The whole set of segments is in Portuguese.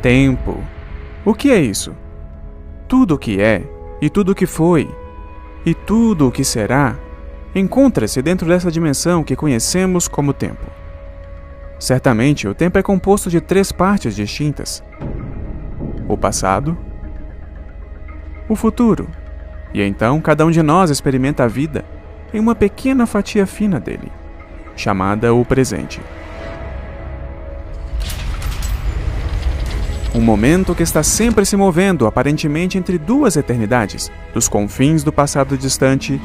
Tempo. O que é isso? Tudo o que é, e tudo o que foi, e tudo o que será, encontra-se dentro dessa dimensão que conhecemos como tempo. Certamente, o tempo é composto de 3 partes distintas: o passado, o futuro, e então cada um de nós experimenta a vida em uma pequena fatia fina dele, chamada o presente. Um momento que está sempre se movendo aparentemente entre 2 eternidades, dos confins do passado distante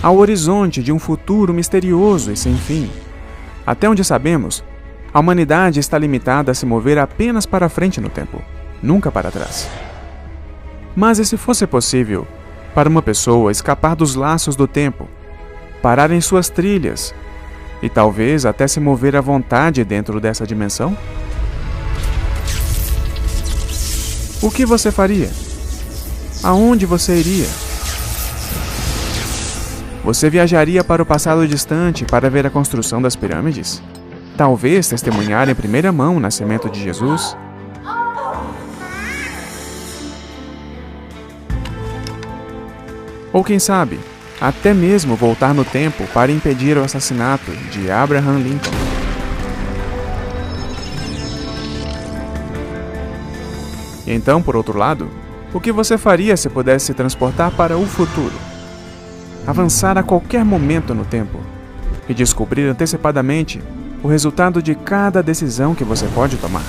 ao horizonte de um futuro misterioso e sem fim. Até onde sabemos, a humanidade está limitada a se mover apenas para frente no tempo, nunca para trás. Mas e se fosse possível para uma pessoa escapar dos laços do tempo, parar em suas trilhas e talvez até se mover à vontade dentro dessa dimensão? O que você faria? Aonde você iria? Você viajaria para o passado distante para ver a construção das pirâmides? Talvez testemunhar em primeira mão o nascimento de Jesus? Ou quem sabe, até mesmo voltar no tempo para impedir o assassinato de Abraham Lincoln? E então, por outro lado, o que você faria se pudesse se transportar para o futuro? Avançar a qualquer momento no tempo e descobrir antecipadamente o resultado de cada decisão que você pode tomar.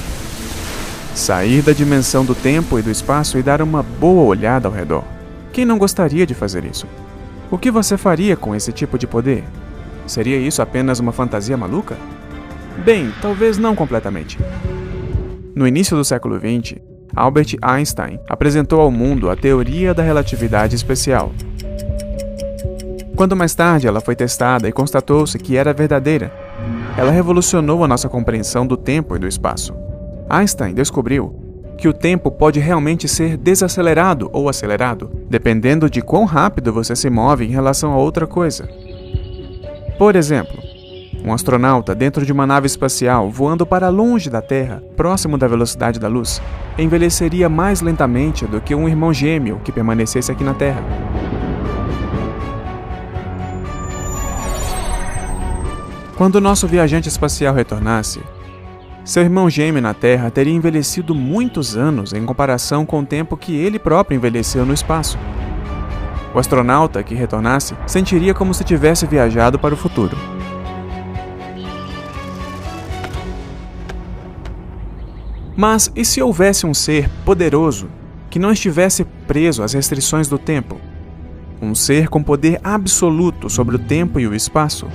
Sair da dimensão do tempo e do espaço e dar uma boa olhada ao redor. Quem não gostaria de fazer isso? O que você faria com esse tipo de poder? Seria isso apenas uma fantasia maluca? Bem, talvez não completamente. No início do século XX, Albert Einstein apresentou ao mundo a teoria da relatividade especial. Quando mais tarde ela foi testada e constatou-se que era verdadeira, ela revolucionou a nossa compreensão do tempo e do espaço. Einstein descobriu que o tempo pode realmente ser desacelerado ou acelerado, dependendo de quão rápido você se move em relação a outra coisa. Por exemplo, um astronauta dentro de uma nave espacial voando para longe da Terra, próximo da velocidade da luz, envelheceria mais lentamente do que um irmão gêmeo que permanecesse aqui na Terra. Quando o nosso viajante espacial retornasse, seu irmão gêmeo na Terra teria envelhecido muitos anos em comparação com o tempo que ele próprio envelheceu no espaço. O astronauta que retornasse sentiria como se tivesse viajado para o futuro. Mas e se houvesse um ser poderoso que não estivesse preso às restrições do tempo? Um ser com poder absoluto sobre o tempo e o espaço?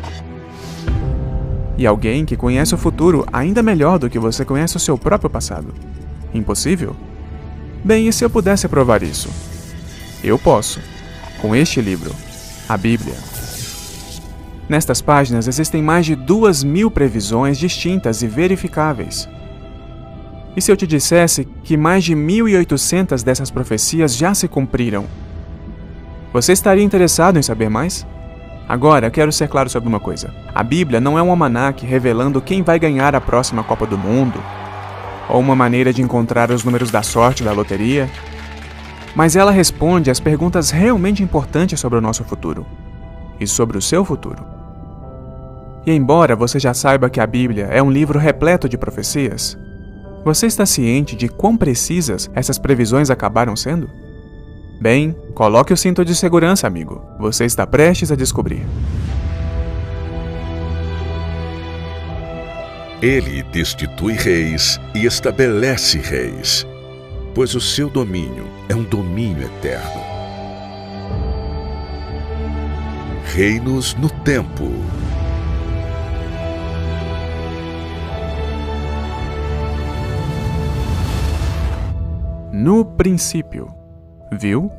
E alguém que conhece o futuro ainda melhor do que você conhece o seu próprio passado? Impossível? Bem, e se eu pudesse provar isso? Eu posso, com este livro, a Bíblia. Nestas páginas existem mais de 2.000 previsões distintas e verificáveis. E se eu te dissesse que mais de 1.800 dessas profecias já se cumpriram? Você estaria interessado em saber mais? Agora, quero ser claro sobre uma coisa. A Bíblia não é um almanaque revelando quem vai ganhar a próxima Copa do Mundo, ou uma maneira de encontrar os números da sorte da loteria, mas ela responde às perguntas realmente importantes sobre o nosso futuro, e sobre o seu futuro. E embora você já saiba que a Bíblia é um livro repleto de profecias, você está ciente de quão precisas essas previsões acabaram sendo? Bem, coloque o cinto de segurança, amigo. Você está prestes a descobrir. Ele destitui reis e estabelece reis, pois o seu domínio é um domínio eterno. Reinos no tempo. No princípio. Viu?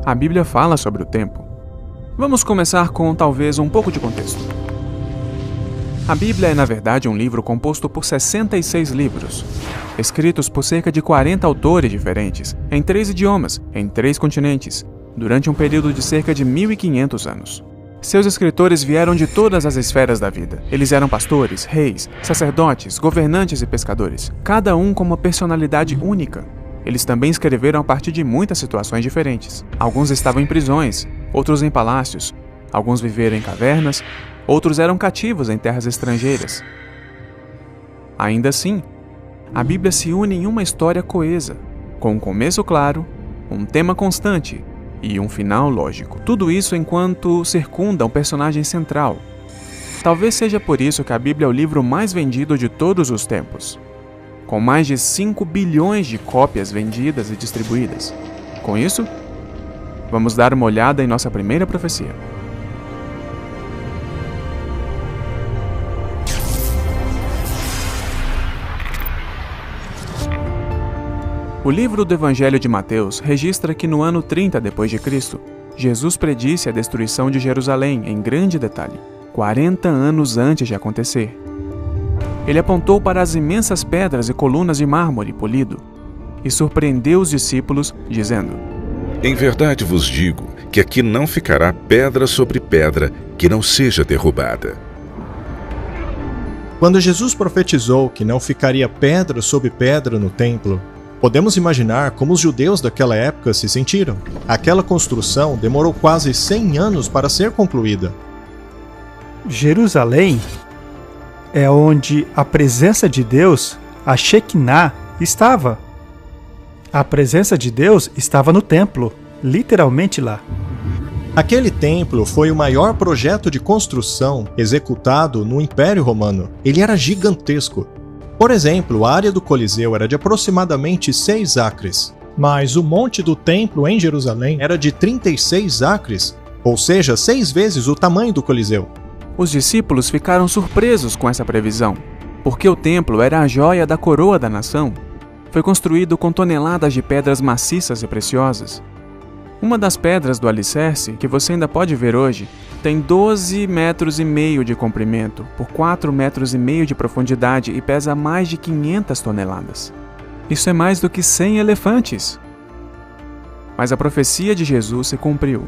A Bíblia fala sobre o tempo. Vamos começar com talvez um pouco de contexto. A Bíblia é, na verdade, um livro composto por 66 livros, escritos por cerca de 40 autores diferentes, em 3 idiomas, em 3 continentes, durante um período de cerca de 1.500 anos. Seus escritores vieram de todas as esferas da vida. Eles eram pastores, reis, sacerdotes, governantes e pescadores, cada um com uma personalidade única. Eles também escreveram a partir de muitas situações diferentes. Alguns estavam em prisões, outros em palácios, alguns viveram em cavernas, outros eram cativos em terras estrangeiras. Ainda assim, a Bíblia se une em uma história coesa, com um começo claro, um tema constante e um final lógico. Tudo isso enquanto circunda um personagem central. Talvez seja por isso que a Bíblia é o livro mais vendido de todos os tempos, com mais de 5 bilhões de cópias vendidas e distribuídas. Com isso, vamos dar uma olhada em nossa primeira profecia. O livro do Evangelho de Mateus registra que no ano 30 d.C., Jesus predisse a destruição de Jerusalém em grande detalhe, 40 anos antes de acontecer. Ele apontou para as imensas pedras e colunas de mármore polido e surpreendeu os discípulos, dizendo: Em verdade vos digo que aqui não ficará pedra sobre pedra que não seja derrubada. Quando Jesus profetizou que não ficaria pedra sobre pedra no templo, podemos imaginar como os judeus daquela época se sentiram. Aquela construção demorou quase 100 anos para ser concluída. Jerusalém é onde a presença de Deus, a Shekinah, estava. A presença de Deus estava no templo, literalmente lá. Aquele templo foi o maior projeto de construção executado no Império Romano. Ele era gigantesco. Por exemplo, a área do Coliseu era de aproximadamente 6 acres, mas o monte do templo em Jerusalém era de 36 acres, ou seja, 6 vezes o tamanho do Coliseu. Os discípulos ficaram surpresos com essa previsão, porque o templo era a joia da coroa da nação. Foi construído com toneladas de pedras maciças e preciosas. Uma das pedras do alicerce, que você ainda pode ver hoje, tem 12,5 metros de comprimento por 4,5 metros de profundidade e pesa mais de 500 toneladas. Isso é mais do que 100 elefantes. Mas a profecia de Jesus se cumpriu.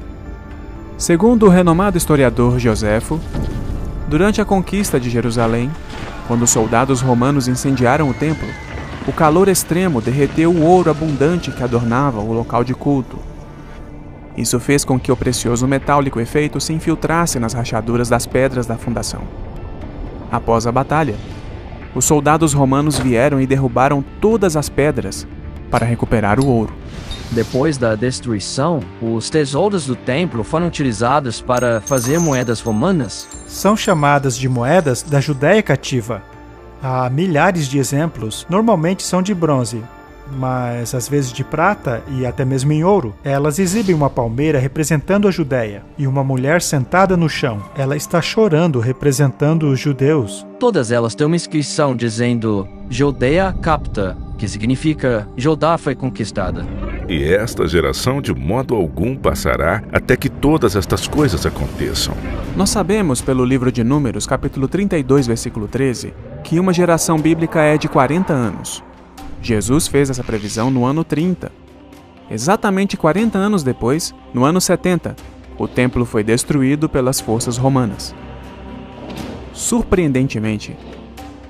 Segundo o renomado historiador Joséfo, durante a conquista de Jerusalém, quando os soldados romanos incendiaram o templo, o calor extremo derreteu o ouro abundante que adornava o local de culto. Isso fez com que o precioso metal liquefeito se infiltrasse nas rachaduras das pedras da fundação. Após a batalha, os soldados romanos vieram e derrubaram todas as pedras para recuperar o ouro. Depois da destruição, os tesouros do templo foram utilizados para fazer moedas romanas. São chamadas de moedas da Judéia cativa. Há milhares de exemplos, normalmente são de bronze, mas às vezes de prata e até mesmo em ouro. Elas exibem uma palmeira representando a Judéia e uma mulher sentada no chão. Ela está chorando, representando os judeus. Todas elas têm uma inscrição dizendo Judéia capta, que significa Judá foi conquistada. E esta geração de modo algum passará até que todas estas coisas aconteçam. Nós sabemos pelo livro de Números, capítulo 32, versículo 13, que uma geração bíblica é de 40 anos. Jesus fez essa previsão no ano 30. Exatamente 40 anos depois, no ano 70, o templo foi destruído pelas forças romanas. Surpreendentemente,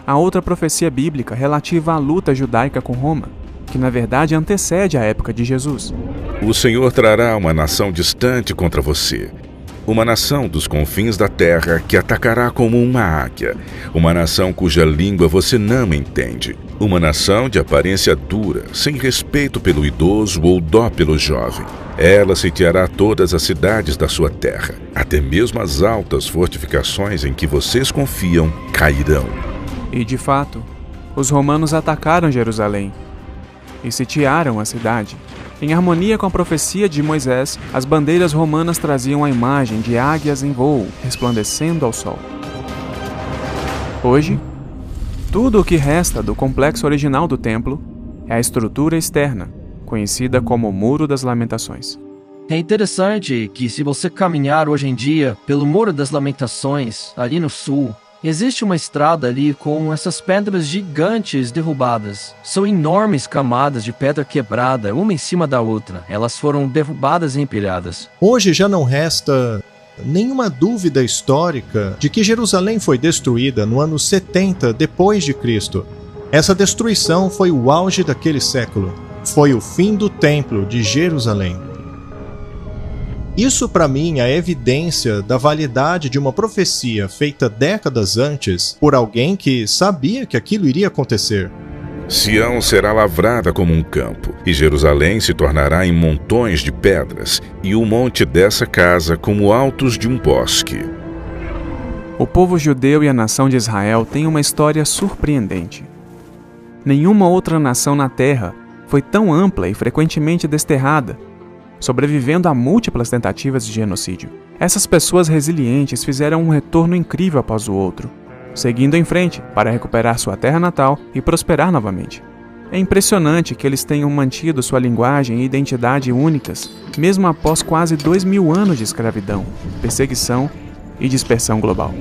há outra profecia bíblica relativa à luta judaica com Roma, que na verdade antecede a época de Jesus. O Senhor trará uma nação distante contra você, uma nação dos confins da terra que atacará como uma águia, uma nação cuja língua você não entende, uma nação de aparência dura, sem respeito pelo idoso ou dó pelo jovem. Ela sitiará todas as cidades da sua terra, até mesmo as altas fortificações em que vocês confiam cairão. E de fato, os romanos atacaram Jerusalém e sitiaram a cidade. Em harmonia com a profecia de Moisés, as bandeiras romanas traziam a imagem de águias em voo, resplandecendo ao sol. Hoje, tudo o que resta do complexo original do templo é a estrutura externa, conhecida como Muro das Lamentações. É interessante que se você caminhar hoje em dia pelo Muro das Lamentações, ali no sul, existe uma estrada ali com essas pedras gigantes derrubadas. São enormes camadas de pedra quebrada, uma em cima da outra. Elas foram derrubadas e empilhadas. Hoje já não resta nenhuma dúvida histórica de que Jerusalém foi destruída no ano 70 depois de Cristo. Essa destruição foi o auge daquele século. Foi o fim do Templo de Jerusalém. Isso para mim é evidência da validade de uma profecia feita décadas antes por alguém que sabia que aquilo iria acontecer. Sião será lavrada como um campo, e Jerusalém se tornará em montões de pedras, e o monte dessa casa como altos de um bosque. O povo judeu e a nação de Israel têm uma história surpreendente. Nenhuma outra nação na terra foi tão ampla e frequentemente desterrada, sobrevivendo a múltiplas tentativas de genocídio. Essas pessoas resilientes fizeram um retorno incrível após o outro, seguindo em frente para recuperar sua terra natal e prosperar novamente. É impressionante que eles tenham mantido sua linguagem e identidade únicas, mesmo após quase 2000 anos de escravidão, perseguição e dispersão global.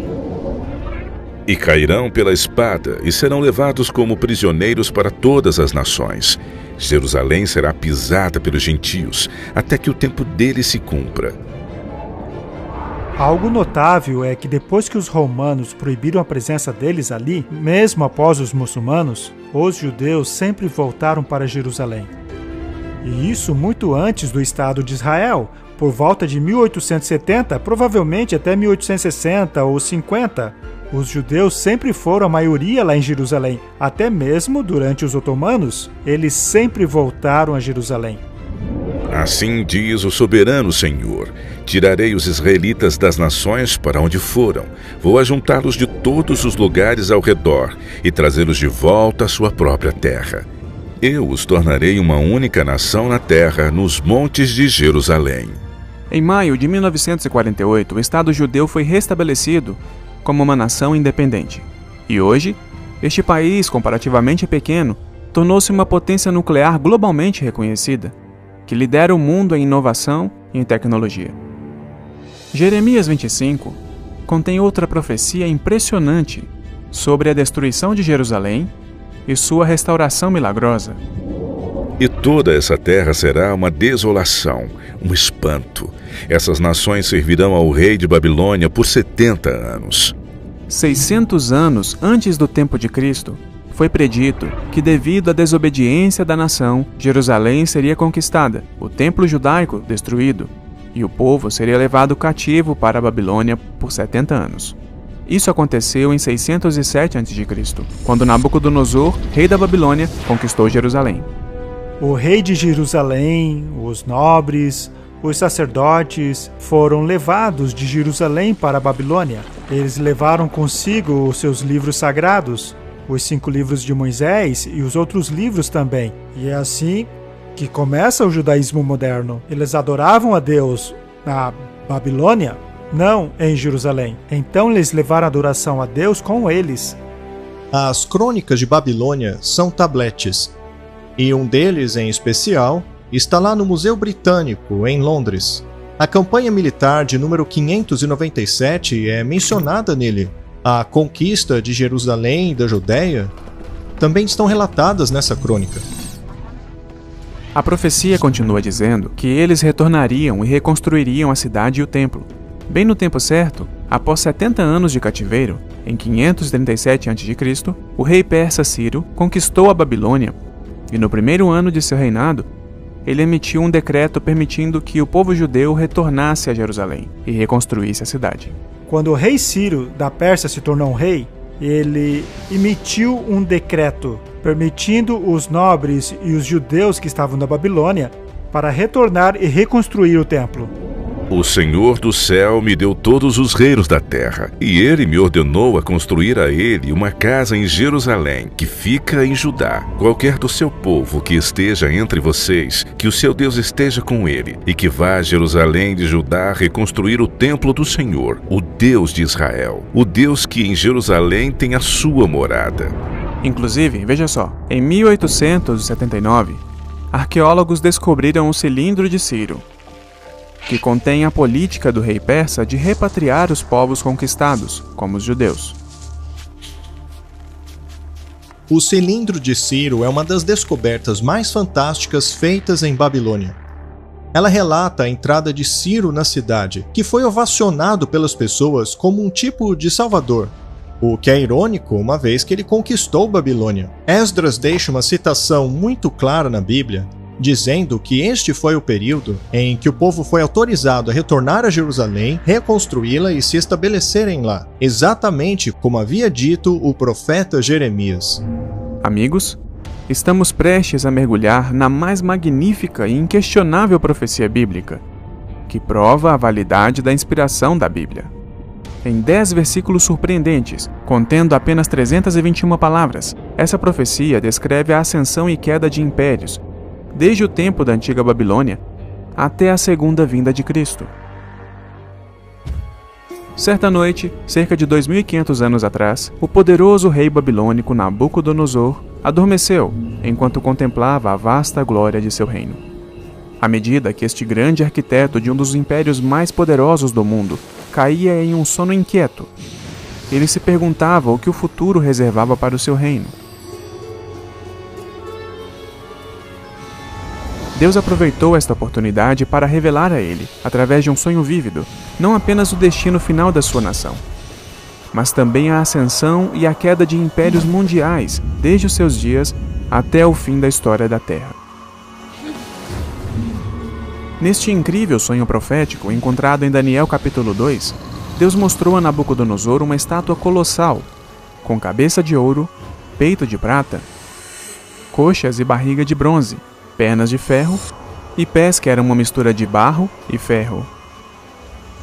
E cairão pela espada e serão levados como prisioneiros para todas as nações. Jerusalém será pisada pelos gentios, até que o tempo deles se cumpra. Algo notável é que depois que os romanos proibiram a presença deles ali, mesmo após os muçulmanos, os judeus sempre voltaram para Jerusalém. E isso muito antes do Estado de Israel, por volta de 1870, provavelmente até 1860 ou 50. Os judeus sempre foram a maioria lá em Jerusalém, até mesmo durante os otomanos, eles sempre voltaram a Jerusalém. Assim diz o soberano Senhor: tirarei os israelitas das nações para onde foram, vou ajuntá-los de todos os lugares ao redor e trazê-los de volta à sua própria terra. Eu os tornarei uma única nação na terra, nos montes de Jerusalém. Em maio de 1948, o Estado judeu foi restabelecido como uma nação independente. E hoje, este país, comparativamente pequeno, tornou-se uma potência nuclear globalmente reconhecida, que lidera o mundo em inovação e em tecnologia. Jeremias 25 contém outra profecia impressionante sobre a destruição de Jerusalém e sua restauração milagrosa. E toda essa terra será uma desolação, um espanto. Essas nações servirão ao rei de Babilônia por 70 anos. 600 anos antes do tempo de Cristo, foi predito que, devido à desobediência da nação, Jerusalém seria conquistada, o templo judaico destruído, e o povo seria levado cativo para a Babilônia por 70 anos. Isso aconteceu em 607 a.C., quando Nabucodonosor, rei da Babilônia, conquistou Jerusalém. O rei de Jerusalém, os nobres, os sacerdotes foram levados de Jerusalém para a Babilônia. Eles levaram consigo os seus livros sagrados, os 5 livros de Moisés e os outros livros também. E é assim que começa o judaísmo moderno. Eles adoravam a Deus na Babilônia, não em Jerusalém. Então eles levaram a adoração a Deus com eles. As crônicas de Babilônia são tabletes, e um deles em especial está lá no Museu Britânico, em Londres. A campanha militar de número 597 é mencionada nele. A conquista de Jerusalém e da Judéia também estão relatadas nessa crônica. A profecia continua dizendo que eles retornariam e reconstruiriam a cidade e o templo. Bem no tempo certo, após 70 anos de cativeiro, em 537 a.C., o rei persa Ciro conquistou a Babilônia e no primeiro ano de seu reinado, ele emitiu um decreto permitindo que o povo judeu retornasse a Jerusalém e reconstruísse a cidade. Quando o rei Ciro da Pérsia se tornou um rei, ele emitiu um decreto permitindo os nobres e os judeus que estavam na Babilônia para retornar e reconstruir o templo. O Senhor do céu me deu todos os reinos da terra, e ele me ordenou a construir a ele uma casa em Jerusalém, que fica em Judá. Qualquer do seu povo que esteja entre vocês, que o seu Deus esteja com ele, e que vá a Jerusalém de Judá reconstruir o templo do Senhor, o Deus de Israel, o Deus que em Jerusalém tem a sua morada. Inclusive, veja só, em 1879, arqueólogos descobriram o cilindro de Ciro, que contém a política do rei persa de repatriar os povos conquistados, como os judeus. O cilindro de Ciro é uma das descobertas mais fantásticas feitas em Babilônia. Ela relata a entrada de Ciro na cidade, que foi ovacionado pelas pessoas como um tipo de salvador, o que é irônico, uma vez que ele conquistou Babilônia. Esdras deixa uma citação muito clara na Bíblia, dizendo que este foi o período em que o povo foi autorizado a retornar a Jerusalém, reconstruí-la e se estabelecerem lá, exatamente como havia dito o profeta Jeremias. Amigos, estamos prestes a mergulhar na mais magnífica e inquestionável profecia bíblica, que prova a validade da inspiração da Bíblia. Em 10 versículos surpreendentes, contendo apenas 321 palavras, essa profecia descreve a ascensão e queda de impérios, desde o tempo da antiga Babilônia até a segunda vinda de Cristo. Certa noite, cerca de 2.500 anos atrás, o poderoso rei babilônico Nabucodonosor adormeceu enquanto contemplava a vasta glória de seu reino. À medida que este grande arquiteto de um dos impérios mais poderosos do mundo caía em um sono inquieto, ele se perguntava o que o futuro reservava para o seu reino. Deus aproveitou esta oportunidade para revelar a ele, através de um sonho vívido, não apenas o destino final da sua nação, mas também a ascensão e a queda de impérios mundiais, desde os seus dias até o fim da história da Terra. Neste incrível sonho profético, encontrado em Daniel capítulo 2, Deus mostrou a Nabucodonosor uma estátua colossal, com cabeça de ouro, peito de prata, coxas e barriga de bronze, pernas de ferro e pés que eram uma mistura de barro e ferro.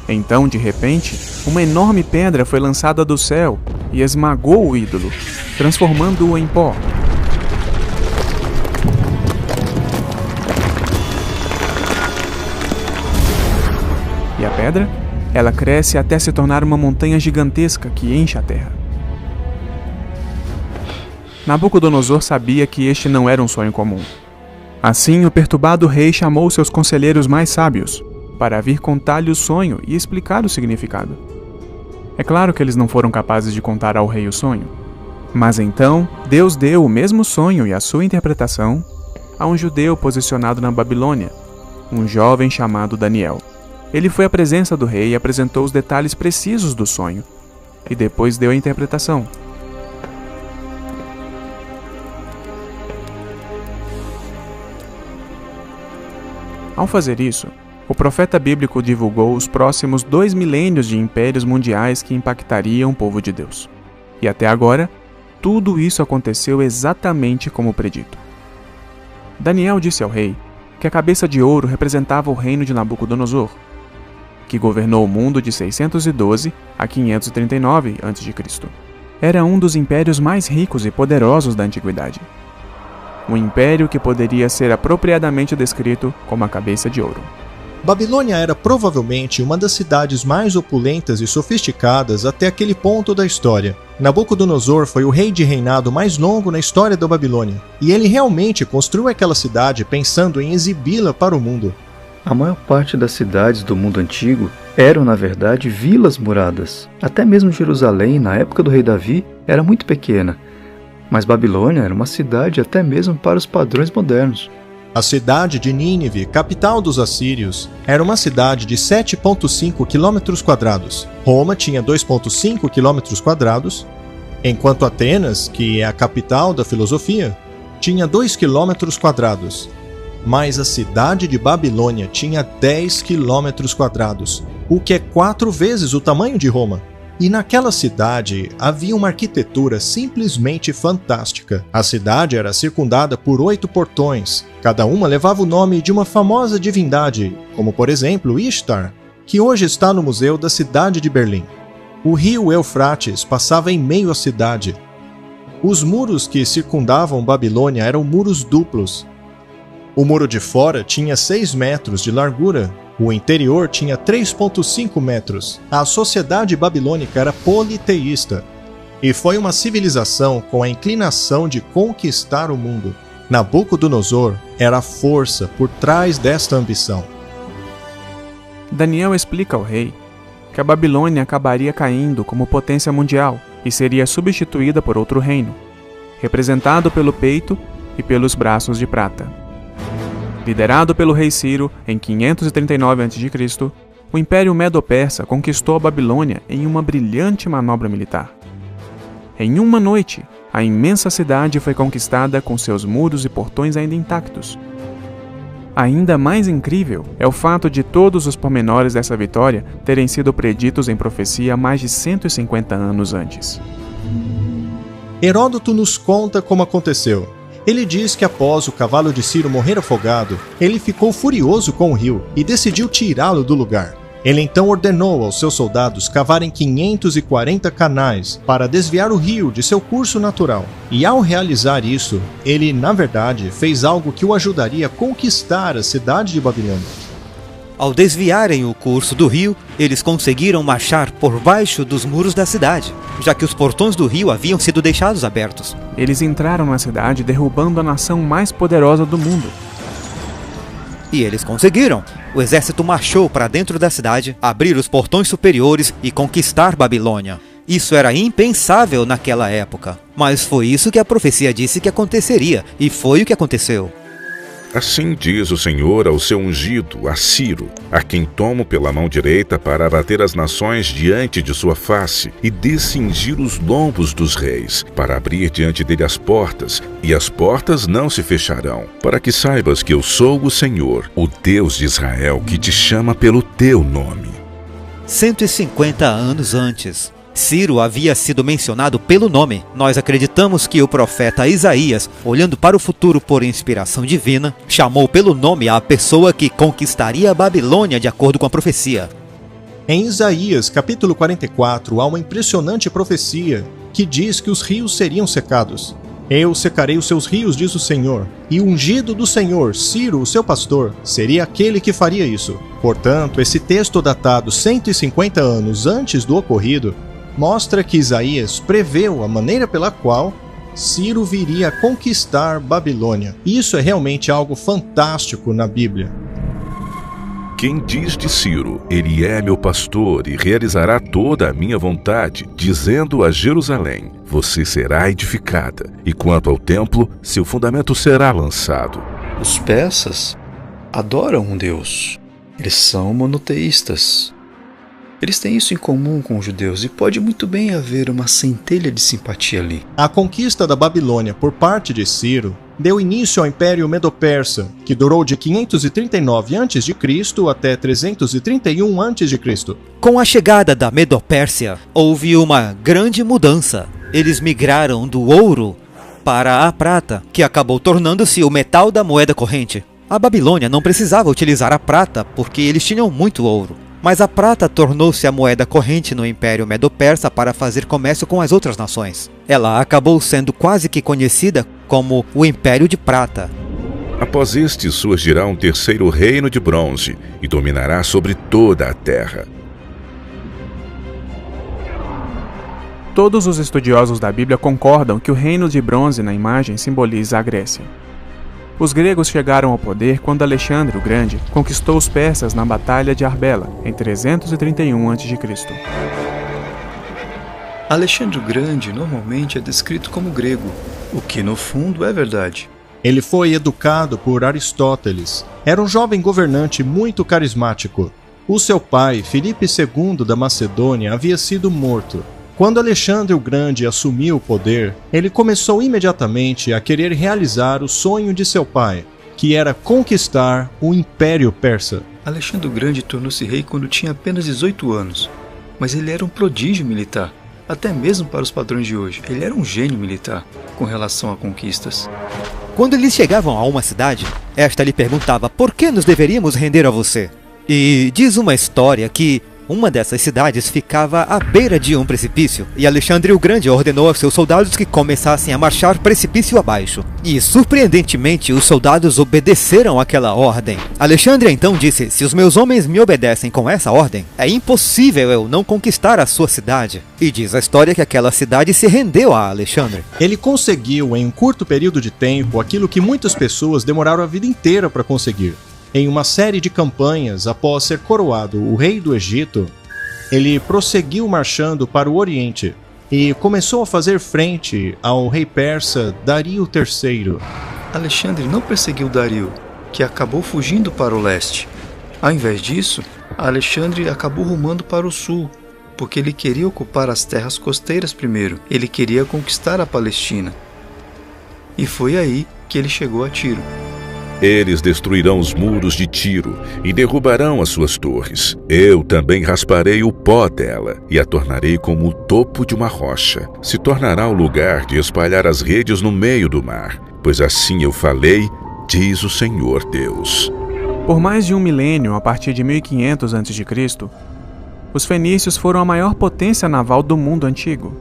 Então, de repente, uma enorme pedra foi lançada do céu e esmagou o ídolo, transformando-o em pó. E a pedra? Ela cresce até se tornar uma montanha gigantesca que enche a terra. Nabucodonosor sabia que este não era um sonho comum. Assim, o perturbado rei chamou seus conselheiros mais sábios para vir contar-lhe o sonho e explicar o significado. É claro que eles não foram capazes de contar ao rei o sonho, mas então Deus deu o mesmo sonho e a sua interpretação a um judeu posicionado na Babilônia, um jovem chamado Daniel. Ele foi à presença do rei e apresentou os detalhes precisos do sonho, e depois deu a interpretação. Ao fazer isso, o profeta bíblico divulgou os próximos 2 milênios de impérios mundiais que impactariam o povo de Deus. E até agora, tudo isso aconteceu exatamente como predito. Daniel disse ao rei que a cabeça de ouro representava o reino de Nabucodonosor, que governou o mundo de 612 a 539 a.C. Era um dos impérios mais ricos e poderosos da antiguidade. Um império que poderia ser apropriadamente descrito como a cabeça de ouro. Babilônia era provavelmente uma das cidades mais opulentas e sofisticadas até aquele ponto da história. Nabucodonosor foi o rei de reinado mais longo na história da Babilônia, e ele realmente construiu aquela cidade pensando em exibi-la para o mundo. A maior parte das cidades do mundo antigo eram, na verdade, vilas muradas. Até mesmo Jerusalém, na época do rei Davi, era muito pequena. Mas Babilônia era uma cidade até mesmo para os padrões modernos. A cidade de Nínive, capital dos assírios, era uma cidade de 7,5 km². Roma tinha 2,5 km², enquanto Atenas, que é a capital da filosofia, tinha 2 km². Mas a cidade de Babilônia tinha 10 km², o que é 4 vezes o tamanho de Roma. E naquela cidade havia uma arquitetura simplesmente fantástica. A cidade era circundada por 8 portões. Cada uma levava o nome de uma famosa divindade, como por exemplo Ishtar, que hoje está no Museu da Cidade de Berlim. O rio Eufrates passava em meio à cidade. Os muros que circundavam Babilônia eram muros duplos. O muro de fora tinha 6 metros de largura. O interior tinha 3,5 metros. A sociedade babilônica era politeísta e foi uma civilização com a inclinação de conquistar o mundo. Nabucodonosor era a força por trás desta ambição. Daniel explica ao rei que a Babilônia acabaria caindo como potência mundial e seria substituída por outro reino, representado pelo peito e pelos braços de prata. Liderado pelo rei Ciro em 539 a.C., o Império Medo-Persa conquistou a Babilônia em uma brilhante manobra militar. Em uma noite, a imensa cidade foi conquistada com seus muros e portões ainda intactos. Ainda mais incrível é o fato de todos os pormenores dessa vitória terem sido preditos em profecia mais de 150 anos antes. Heródoto nos conta como aconteceu. Ele diz que após o cavalo de Ciro morrer afogado, ele ficou furioso com o rio e decidiu tirá-lo do lugar. Ele então ordenou aos seus soldados cavarem 540 canais para desviar o rio de seu curso natural. E ao realizar isso, ele, na verdade, fez algo que o ajudaria a conquistar a cidade de Babilônia. Ao desviarem o curso do rio, eles conseguiram marchar por baixo dos muros da cidade, já que os portões do rio haviam sido deixados abertos. Eles entraram na cidade derrubando a nação mais poderosa do mundo. E eles conseguiram. O exército marchou para dentro da cidade, abrir os portões superiores e conquistar Babilônia. Isso era impensável naquela época, mas foi isso que a profecia disse que aconteceria, e foi o que aconteceu. Assim diz o Senhor ao seu ungido, a Ciro, a quem tomo pela mão direita para abater as nações diante de sua face e descingir os lombos dos reis, para abrir diante dele as portas, e as portas não se fecharão, para que saibas que eu sou o Senhor, o Deus de Israel, que te chama pelo teu nome. 150 anos antes, Ciro havia sido mencionado pelo nome. Nós acreditamos que o profeta Isaías, olhando para o futuro por inspiração divina, chamou pelo nome a pessoa que conquistaria a Babilônia de acordo com a profecia. Em Isaías, capítulo 44, há uma impressionante profecia que diz que os rios seriam secados. Eu secarei os seus rios, diz o Senhor, e o ungido do Senhor, Ciro, o seu pastor, seria aquele que faria isso. Portanto, esse texto datado 150 anos antes do ocorrido mostra que Isaías preveu a maneira pela qual Ciro viria a conquistar Babilônia. Isso é realmente algo fantástico na Bíblia. Quem diz de Ciro, ele é meu pastor e realizará toda a minha vontade, dizendo a Jerusalém, você será edificada, e quanto ao templo, seu fundamento será lançado. Os persas adoram um Deus. Eles são monoteístas. Eles têm isso em comum com os judeus e pode muito bem haver uma centelha de simpatia ali. A conquista da Babilônia por parte de Ciro deu início ao Império Medo-Persa, que durou de 539 a.C. até 331 a.C. Com a chegada da Medo-Pérsia, houve uma grande mudança. Eles migraram do ouro para a prata, que acabou tornando-se o metal da moeda corrente. A Babilônia não precisava utilizar a prata porque eles tinham muito ouro. Mas a prata tornou-se a moeda corrente no Império Medo-Persa para fazer comércio com as outras nações. Ela acabou sendo quase que conhecida como o Império de Prata. Após este surgirá um terceiro reino de bronze e dominará sobre toda a terra. Todos os estudiosos da Bíblia concordam que o reino de bronze na imagem simboliza a Grécia. Os gregos chegaram ao poder quando Alexandre o Grande conquistou os persas na Batalha de Arbela, em 331 a.C. Alexandre o Grande normalmente é descrito como grego, o que no fundo é verdade. Ele foi educado por Aristóteles. Era um jovem governante muito carismático. O seu pai, Filipe II da Macedônia, havia sido morto. Quando Alexandre o Grande assumiu o poder, ele começou imediatamente a querer realizar o sonho de seu pai, que era conquistar o Império Persa. Alexandre o Grande tornou-se rei quando tinha apenas 18 anos, mas ele era um prodígio militar, até mesmo para os padrões de hoje. Ele era um gênio militar com relação a conquistas. Quando eles chegavam a uma cidade, esta lhe perguntava por que nos deveríamos render a você. E diz uma história que uma dessas cidades ficava à beira de um precipício, e Alexandre o Grande ordenou aos seus soldados que começassem a marchar precipício abaixo. E, surpreendentemente, os soldados obedeceram àquela ordem. Alexandre então disse, se os meus homens me obedecem com essa ordem, é impossível eu não conquistar a sua cidade. E diz a história que aquela cidade se rendeu a Alexandre. Ele conseguiu, em um curto período de tempo, aquilo que muitas pessoas demoraram a vida inteira para conseguir. Em uma série de campanhas, após ser coroado o rei do Egito, ele prosseguiu marchando para o Oriente e começou a fazer frente ao rei persa Dario III. Alexandre não perseguiu Dario, que acabou fugindo para o leste. Ao invés disso, Alexandre acabou rumando para o sul, porque ele queria ocupar as terras costeiras primeiro. Ele queria conquistar a Palestina. E foi aí que ele chegou a Tiro. Eles destruirão os muros de Tiro e derrubarão as suas torres. Eu também rasparei o pó dela e a tornarei como o topo de uma rocha. Se tornará o lugar de espalhar as redes no meio do mar, pois assim eu falei, diz o Senhor Deus. Por mais de um milênio, a partir de 1500 a.C., os fenícios foram a maior potência naval do mundo antigo.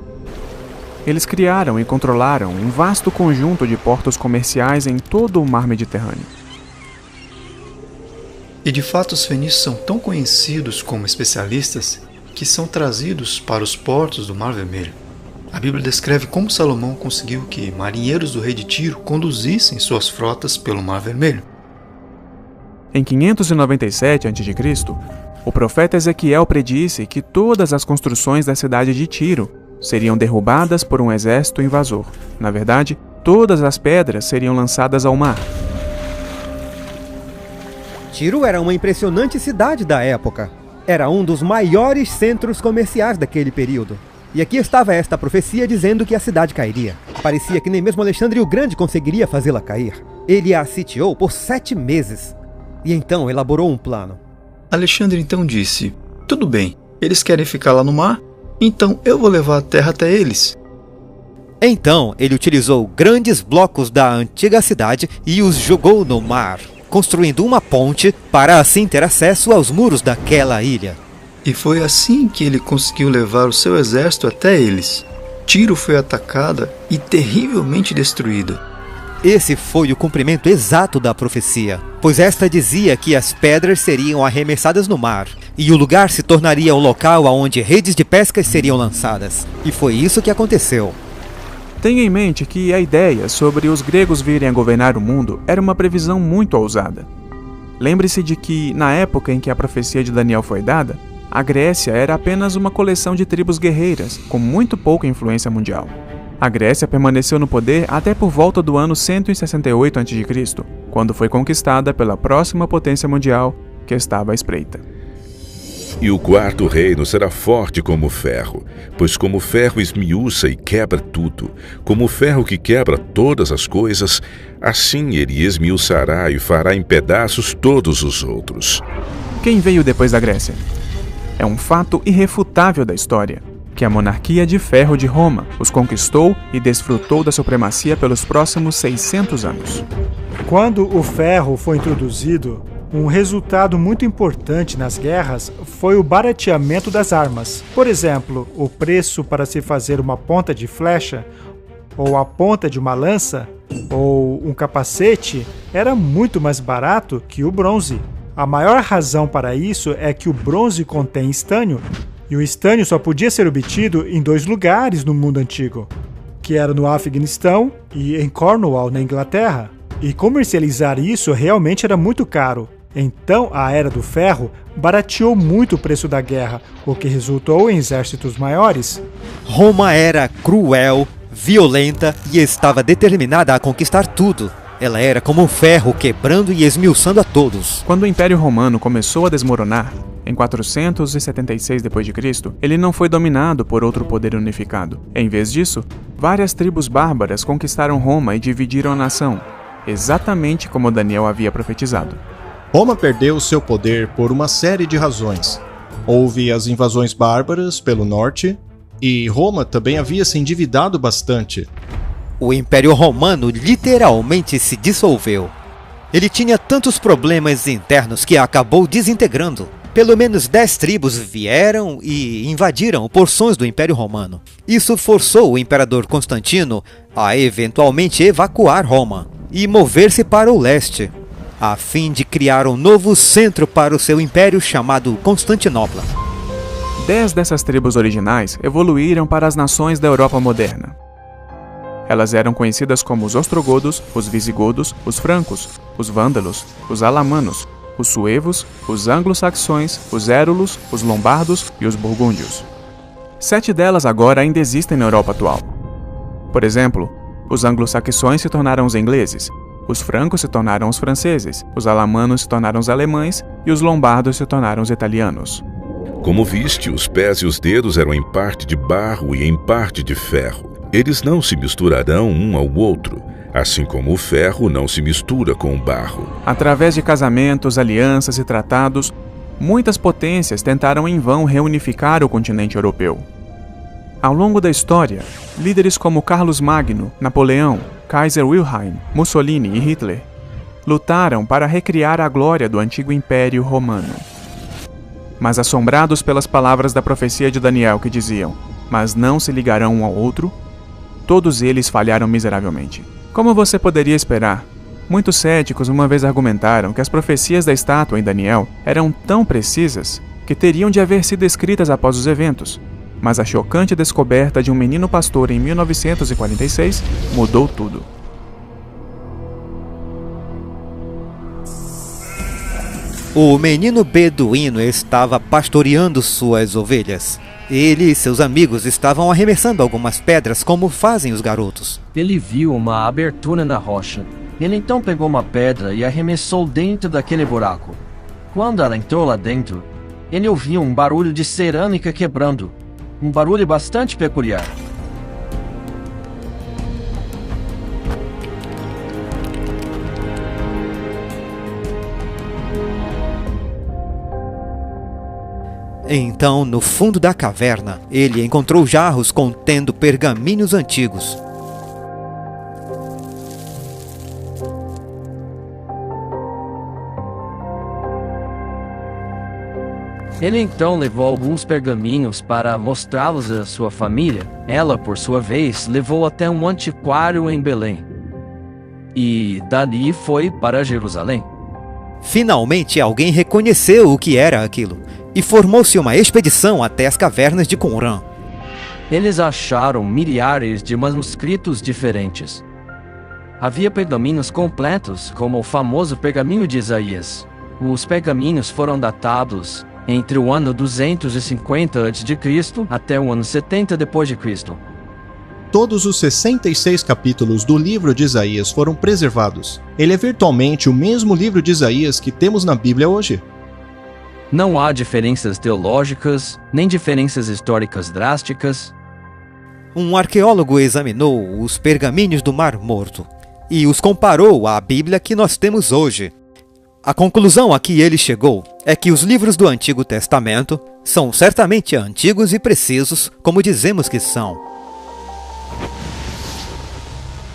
Eles criaram e controlaram um vasto conjunto de portos comerciais em todo o mar Mediterrâneo. E de fato os fenícios são tão conhecidos como especialistas que são trazidos para os portos do Mar Vermelho. A Bíblia descreve como Salomão conseguiu que marinheiros do rei de Tiro conduzissem suas frotas pelo Mar Vermelho. Em 597 a.C., o profeta Ezequiel predisse que todas as construções da cidade de Tiro seriam derrubadas por um exército invasor. Na verdade, todas as pedras seriam lançadas ao mar. Tiro era uma impressionante cidade da época. Era um dos maiores centros comerciais daquele período. E aqui estava esta profecia dizendo que a cidade cairia. Parecia que nem mesmo Alexandre o Grande conseguiria fazê-la cair. Ele a sitiou por 7 meses. E então elaborou um plano. Alexandre então disse: tudo bem, eles querem ficar lá no mar? Então eu vou levar a terra até eles. Então ele utilizou grandes blocos da antiga cidade e os jogou no mar, construindo uma ponte para assim ter acesso aos muros daquela ilha. E foi assim que ele conseguiu levar o seu exército até eles. Tiro foi atacada e terrivelmente destruída. Esse foi o cumprimento exato da profecia, pois esta dizia que as pedras seriam arremessadas no mar, e o lugar se tornaria o local onde redes de pesca seriam lançadas. E foi isso que aconteceu. Tenha em mente que a ideia sobre os gregos virem a governar o mundo era uma previsão muito ousada. Lembre-se de que, na época em que a profecia de Daniel foi dada, a Grécia era apenas uma coleção de tribos guerreiras, com muito pouca influência mundial. A Grécia permaneceu no poder até por volta do ano 168 a.C., quando foi conquistada pela próxima potência mundial que estava à espreita. E o quarto reino será forte como o ferro, pois como o ferro esmiuça e quebra tudo, como o ferro que quebra todas as coisas, assim ele esmiuçará e fará em pedaços todos os outros. Quem veio depois da Grécia? É um fato irrefutável da história, que a monarquia de ferro de Roma os conquistou e desfrutou da supremacia pelos próximos 600 anos. Quando o ferro foi introduzido, um resultado muito importante nas guerras foi o barateamento das armas. Por exemplo, o preço para se fazer uma ponta de flecha, ou a ponta de uma lança, ou um capacete, era muito mais barato que o bronze. A maior razão para isso é que o bronze contém estânio, e o estânio só podia ser obtido em 2 lugares no mundo antigo, que era no Afeganistão e em Cornwall, na Inglaterra. E comercializar isso realmente era muito caro. Então, a Era do Ferro barateou muito o preço da guerra, o que resultou em exércitos maiores. Roma era cruel, violenta e estava determinada a conquistar tudo. Ela era como um ferro quebrando e esmiuçando a todos. Quando o Império Romano começou a desmoronar, em 476 d.C., ele não foi dominado por outro poder unificado. Em vez disso, várias tribos bárbaras conquistaram Roma e dividiram a nação, exatamente como Daniel havia profetizado. Roma perdeu seu poder por uma série de razões. Houve as invasões bárbaras pelo norte, e Roma também havia se endividado bastante. O Império Romano literalmente se dissolveu. Ele tinha tantos problemas internos que acabou desintegrando. Pelo menos 10 tribos vieram e invadiram porções do Império Romano. Isso forçou o imperador Constantino a eventualmente evacuar Roma e mover-se para o leste, a fim de criar um novo centro para o seu império chamado Constantinopla. 10 dessas tribos originais evoluíram para as nações da Europa moderna. Elas eram conhecidas como os ostrogodos, os visigodos, os francos, os vândalos, os alamanos, os suevos, os anglo-saxões, os érulos, os lombardos e os burgúndios. 7 delas agora ainda existem na Europa atual. Por exemplo, os anglo-saxões se tornaram os ingleses, Os francos se tornaram os franceses, os alamanos se tornaram os alemães e os lombardos se tornaram os italianos. Como viste, os pés e os dedos eram em parte de barro e em parte de ferro. Eles não se misturarão um ao outro, assim como o ferro não se mistura com o barro. Através de casamentos, alianças e tratados, muitas potências tentaram em vão reunificar o continente europeu. Ao longo da história, líderes como Carlos Magno, Napoleão, Kaiser Wilhelm, Mussolini e Hitler lutaram para recriar a glória do antigo Império Romano. Mas assombrados pelas palavras da profecia de Daniel que diziam: "Mas não se ligarão um ao outro", todos eles falharam miseravelmente. Como você poderia esperar, muitos céticos uma vez argumentaram que as profecias da estátua em Daniel eram tão precisas que teriam de haver sido escritas após os eventos, mas a chocante descoberta de um menino pastor em 1946 mudou tudo. O menino beduíno estava pastoreando suas ovelhas. Ele e seus amigos estavam arremessando algumas pedras como fazem os garotos. Ele viu uma abertura na rocha. Ele então pegou uma pedra e arremessou dentro daquele buraco. Quando ela entrou lá dentro, ele ouviu um barulho de cerâmica quebrando. Um barulho bastante peculiar. Então, no fundo da caverna, ele encontrou jarros contendo pergaminhos antigos. Ele então levou alguns pergaminhos para mostrá-los à sua família. Ela, por sua vez, levou até um antiquário em Belém. E dali foi para Jerusalém. Finalmente, alguém reconheceu o que era aquilo, e formou-se uma expedição até as cavernas de Qumran. Eles acharam milhares de manuscritos diferentes. Havia pergaminhos completos, como o famoso pergaminho de Isaías. Os pergaminhos foram datados entre o ano 250 a.C. até o ano 70 d.C. Todos os 66 capítulos do livro de Isaías foram preservados. Ele é virtualmente o mesmo livro de Isaías que temos na Bíblia hoje. Não há diferenças teológicas, nem diferenças históricas drásticas. Um arqueólogo examinou os pergaminhos do Mar Morto e os comparou à Bíblia que nós temos hoje. A conclusão a que ele chegou é que os livros do Antigo Testamento são certamente antigos e precisos, como dizemos que são.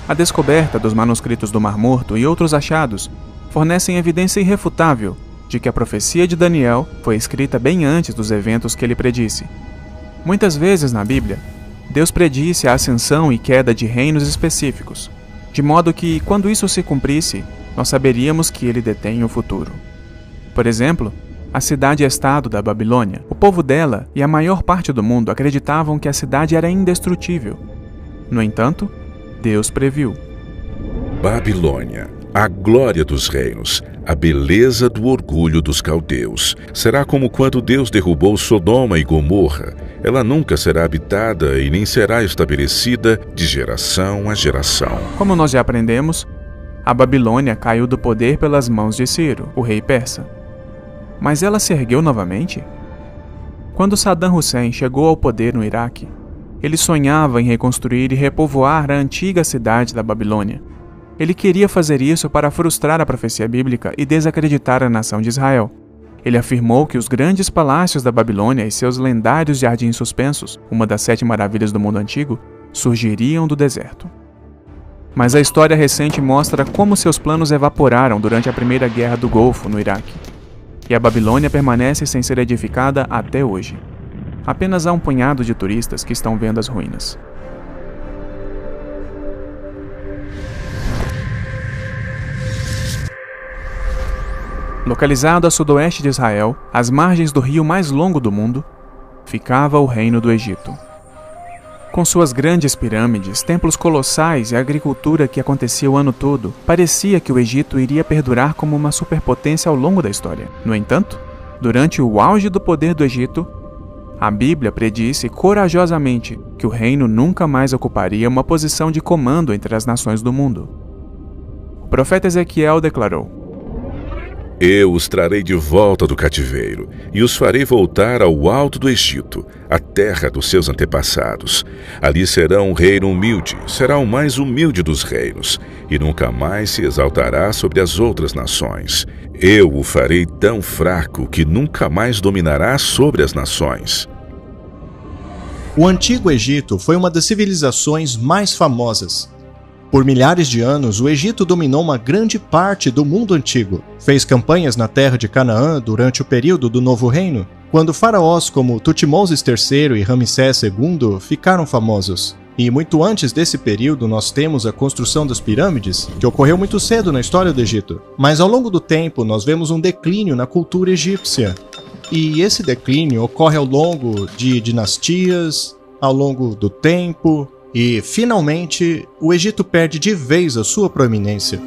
A descoberta dos manuscritos do Mar Morto e outros achados fornecem evidência irrefutável de que a profecia de Daniel foi escrita bem antes dos eventos que ele predisse. Muitas vezes na Bíblia, Deus predisse a ascensão e queda de reinos específicos, de modo que, quando isso se cumprisse, nós saberíamos que ele detém o futuro. Por exemplo, a cidade-estado da Babilônia, o povo dela e a maior parte do mundo acreditavam que a cidade era indestrutível. No entanto, Deus previu. Babilônia, a glória dos reinos, a beleza do orgulho dos caldeus. Será como quando Deus derrubou Sodoma e Gomorra. Ela nunca será habitada e nem será estabelecida de geração a geração. Como nós já aprendemos, a Babilônia caiu do poder pelas mãos de Ciro, o rei persa. Mas ela se ergueu novamente? Quando Saddam Hussein chegou ao poder no Iraque, ele sonhava em reconstruir e repovoar a antiga cidade da Babilônia. Ele queria fazer isso para frustrar a profecia bíblica e desacreditar a nação de Israel. Ele afirmou que os grandes palácios da Babilônia e seus lendários jardins suspensos, uma das 7 maravilhas do mundo antigo, surgiriam do deserto. Mas a história recente mostra como seus planos evaporaram durante a Primeira Guerra do Golfo, no Iraque. E a Babilônia permanece sem ser edificada até hoje. Apenas há um punhado de turistas que estão vendo as ruínas. Localizado a sudoeste de Israel, às margens do rio mais longo do mundo, ficava o Reino do Egito. Com suas grandes pirâmides, templos colossais e a agricultura que acontecia o ano todo, parecia que o Egito iria perdurar como uma superpotência ao longo da história. No entanto, durante o auge do poder do Egito, a Bíblia predisse corajosamente que o reino nunca mais ocuparia uma posição de comando entre as nações do mundo. o profeta Ezequiel declarou: Eu os trarei de volta do cativeiro e os farei voltar ao alto do Egito, a terra dos seus antepassados. Ali será um reino humilde, será o mais humilde dos reinos, e nunca mais se exaltará sobre as outras nações. Eu o farei tão fraco que nunca mais dominará sobre as nações. O Antigo Egito foi uma das civilizações mais famosas. Por milhares de anos, o Egito dominou uma grande parte do mundo antigo. Fez campanhas na terra de Canaã durante o período do Novo Reino, quando faraós como Tutmoses III e Ramsés II ficaram famosos. E muito antes desse período nós temos a construção das pirâmides, que ocorreu muito cedo na história do Egito. Mas ao longo do tempo nós vemos um declínio na cultura egípcia. E esse declínio ocorre ao longo de dinastias, ao longo do tempo, e finalmente o Egito perde de vez a sua proeminência.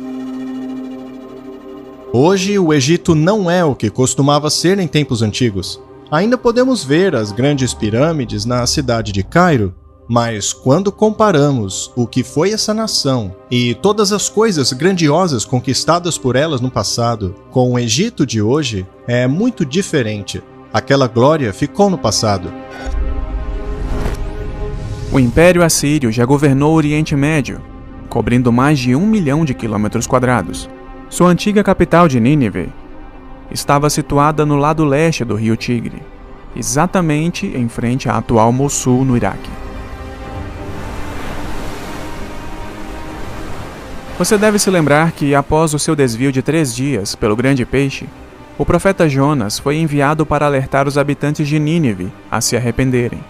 Hoje o Egito não é o que costumava ser em tempos antigos. Ainda podemos ver as grandes pirâmides na cidade de Cairo, mas quando comparamos o que foi essa nação e todas as coisas grandiosas conquistadas por elas no passado com o Egito de hoje, é muito diferente. Aquela glória ficou no passado. O Império Assírio já governou o Oriente Médio, cobrindo mais de 1 milhão de quilômetros quadrados. Sua antiga capital de Nínive estava situada no lado leste do rio Tigre, exatamente em frente à atual Mossul, no Iraque. Você deve se lembrar que, após o seu desvio de 3 dias pelo grande peixe, o profeta Jonas foi enviado para alertar os habitantes de Nínive a se arrependerem.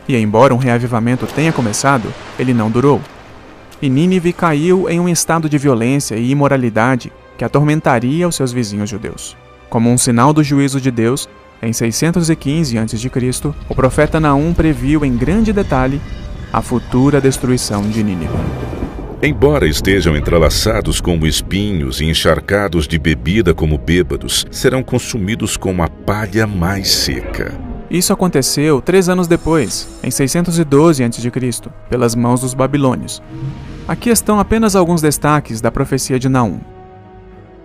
E embora um reavivamento tenha começado, ele não durou. E Nínive caiu em um estado de violência e imoralidade que atormentaria os seus vizinhos judeus. Como um sinal do juízo de Deus, em 615 a.C., o profeta Naum previu em grande detalhe a futura destruição de Nínive. Embora estejam entrelaçados como espinhos e encharcados de bebida como bêbados, serão consumidos como a palha mais seca. Isso aconteceu 3 anos depois, em 612 a.C., pelas mãos dos babilônios. Aqui estão apenas alguns destaques da profecia de Naum.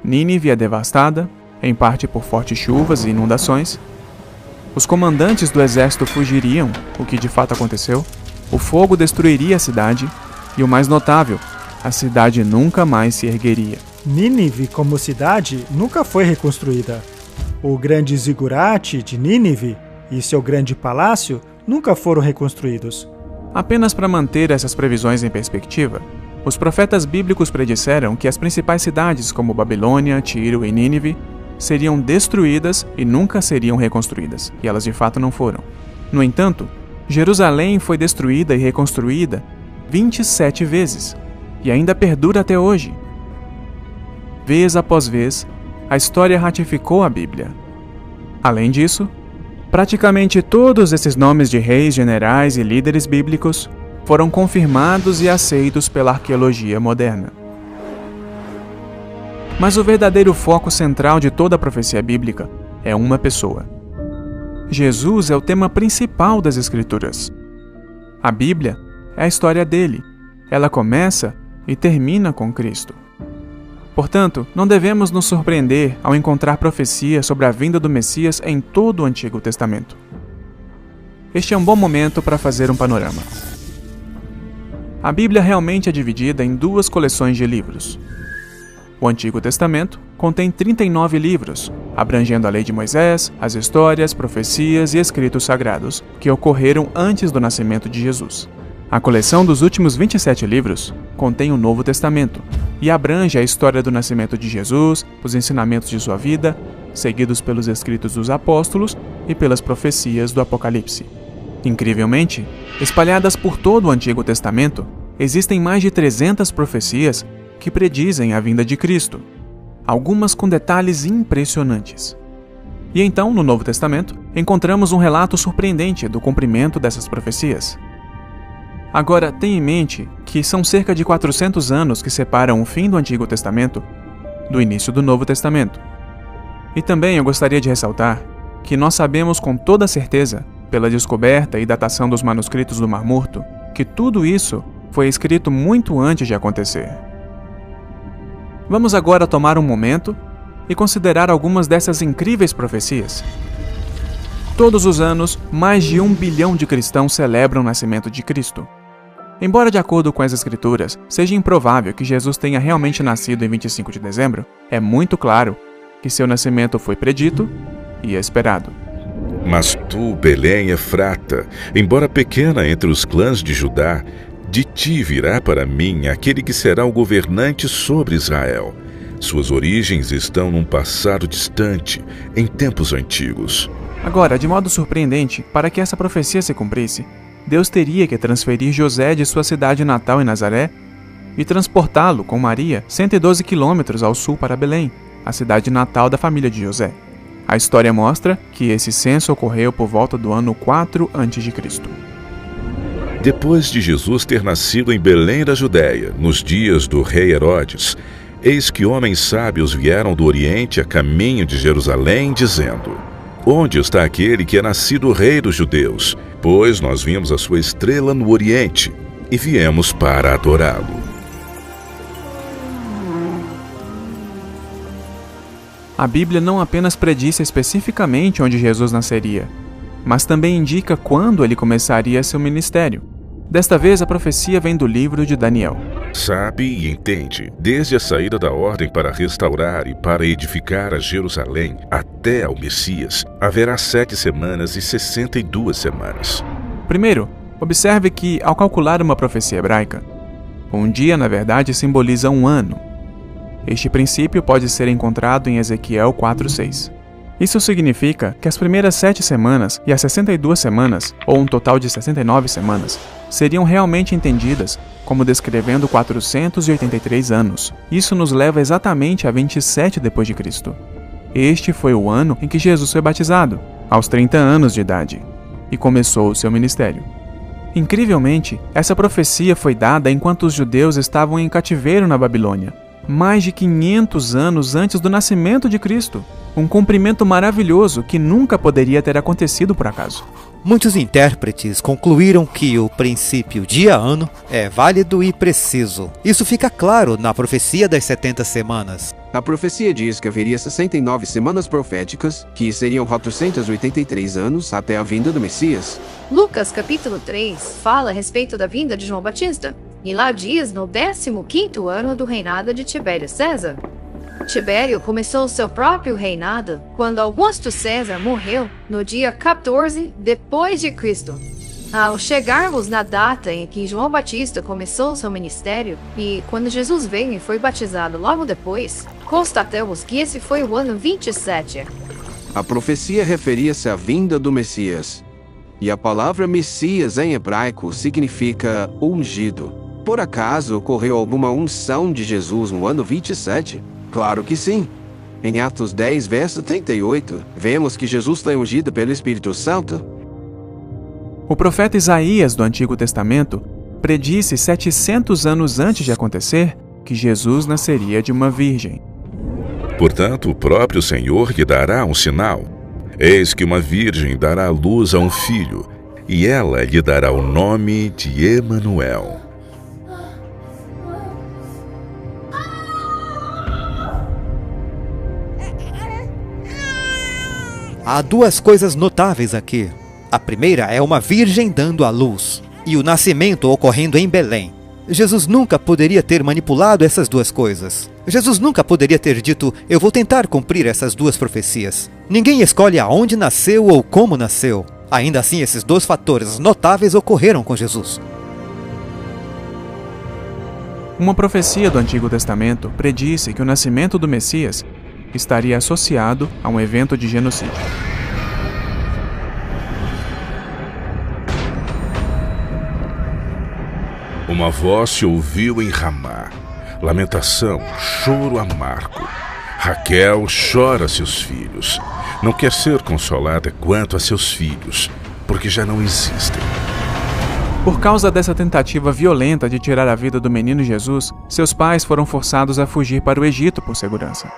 Nínive é devastada, em parte por fortes chuvas e inundações. Os comandantes do exército fugiriam, o que de fato aconteceu. O fogo destruiria a cidade, e o mais notável, a cidade nunca mais se ergueria. Nínive, como cidade, nunca foi reconstruída. O grande zigurate de Nínive e seu grande palácio nunca foram reconstruídos. Apenas para manter essas previsões em perspectiva, os profetas bíblicos predisseram que as principais cidades como Babilônia, Tiro e Nínive seriam destruídas e nunca seriam reconstruídas, e elas de fato não foram. No entanto, Jerusalém foi destruída e reconstruída 27 vezes, e ainda perdura até hoje. Vez após vez, a história ratificou a Bíblia. Além disso, praticamente todos esses nomes de reis, generais e líderes bíblicos foram confirmados e aceitos pela arqueologia moderna. Mas o verdadeiro foco central de toda a profecia bíblica é uma pessoa. Jesus é o tema principal das Escrituras. A Bíblia é a história dele. Ela começa e termina com Cristo. Portanto, não devemos nos surpreender ao encontrar profecias sobre a vinda do Messias em todo o Antigo Testamento. Este é um bom momento para fazer um panorama. A Bíblia realmente é dividida em 2 coleções de livros. O Antigo Testamento contém 39 livros, abrangendo a lei de Moisés, as histórias, profecias e escritos sagrados, que ocorreram antes do nascimento de Jesus. A coleção dos últimos 27 livros contém o Novo Testamento e abrange a história do nascimento de Jesus, os ensinamentos de sua vida, seguidos pelos escritos dos apóstolos e pelas profecias do Apocalipse. Incrivelmente, espalhadas por todo o Antigo Testamento, existem mais de 300 profecias que predizem a vinda de Cristo, algumas com detalhes impressionantes. E então, no Novo Testamento, encontramos um relato surpreendente do cumprimento dessas profecias. Agora, tenha em mente que são cerca de 400 anos que separam o fim do Antigo Testamento do início do Novo Testamento. E também eu gostaria de ressaltar que nós sabemos com toda certeza, pela descoberta e datação dos manuscritos do Mar Morto, que tudo isso foi escrito muito antes de acontecer. Vamos agora tomar um momento e considerar algumas dessas incríveis profecias. Todos os anos, mais de 1 bilhão de cristãos celebram o nascimento de Cristo. Embora, de acordo com as Escrituras, seja improvável que Jesus tenha realmente nascido em 25 de dezembro, é muito claro que seu nascimento foi predito e esperado. Mas tu, Belém Efrata, embora pequena entre os clãs de Judá, de ti virá para mim aquele que será o governante sobre Israel. Suas origens estão num passado distante, em tempos antigos. Agora, de modo surpreendente, para que essa profecia se cumprisse, Deus teria que transferir José de sua cidade natal em Nazaré e transportá-lo com Maria 112 quilômetros ao sul para Belém, a cidade natal da família de José. A história mostra que esse censo ocorreu por volta do ano 4 a.C. Depois de Jesus ter nascido em Belém da Judéia, nos dias do rei Herodes, eis que homens sábios vieram do Oriente a caminho de Jerusalém, dizendo: Onde está aquele que é nascido rei dos judeus? Pois nós vimos a sua estrela no Oriente e viemos para adorá-lo. A Bíblia não apenas predisse especificamente onde Jesus nasceria, mas também indica quando ele começaria seu ministério. Desta vez, a profecia vem do livro de Daniel. Sabe e entende, desde a saída da ordem para restaurar e para edificar a Jerusalém até ao Messias, haverá 7 semanas e 62 semanas. Primeiro, observe que, ao calcular uma profecia hebraica, um dia, na verdade, simboliza um ano. Este princípio pode ser encontrado em Ezequiel 4:6. Isso significa que as primeiras 7 semanas e as 62 semanas, ou um total de 69 semanas, seriam realmente entendidas como descrevendo 483 anos. Isso nos leva exatamente a 27 depois de Cristo. Este foi o ano em que Jesus foi batizado, aos 30 anos de idade, e começou o seu ministério. Incrivelmente, essa profecia foi dada enquanto os judeus estavam em cativeiro na Babilônia, mais de 500 anos antes do nascimento de Cristo. Um cumprimento maravilhoso que nunca poderia ter acontecido por acaso. Muitos intérpretes concluíram que o princípio dia-ano é válido e preciso. Isso fica claro na profecia das 70 semanas. A profecia diz que haveria 69 semanas proféticas, que seriam 483 anos até a vinda do Messias. Lucas capítulo 3 fala a respeito da vinda de João Batista, e lá diz no 15º ano do reinado de Tibério César. Tibério começou seu próprio reinado quando Augusto César morreu no dia 14 depois de Cristo. Ao chegarmos na data em que João Batista começou seu ministério e quando Jesus veio e foi batizado logo depois, constatamos que esse foi o ano 27. A profecia referia-se à vinda do Messias, e a palavra Messias em hebraico significa ungido. Por acaso ocorreu alguma unção de Jesus no ano 27? Claro que sim. Em Atos 10, verso 38, vemos que Jesus foi ungido pelo Espírito Santo. O profeta Isaías do Antigo Testamento predisse 700 anos antes de acontecer que Jesus nasceria de uma virgem. Portanto, o próprio Senhor lhe dará um sinal. Eis que uma virgem dará à luz a um filho, e ela lhe dará o nome de Emanuel. Há duas coisas notáveis aqui. A primeira é uma virgem dando à luz, e o nascimento ocorrendo em Belém. Jesus nunca poderia ter manipulado essas duas coisas. Jesus nunca poderia ter dito, eu vou tentar cumprir essas duas profecias. Ninguém escolhe aonde nasceu ou como nasceu. Ainda assim, esses dois fatores notáveis ocorreram com Jesus. Uma profecia do Antigo Testamento predisse que o nascimento do Messias estaria associado a um evento de genocídio. Uma voz se ouviu em Ramá, lamentação, choro amargo. Raquel chora seus filhos. Não quer ser consolada quanto a seus filhos, porque já não existem. Por causa dessa tentativa violenta de tirar a vida do menino Jesus, seus pais foram forçados a fugir para o Egito por segurança.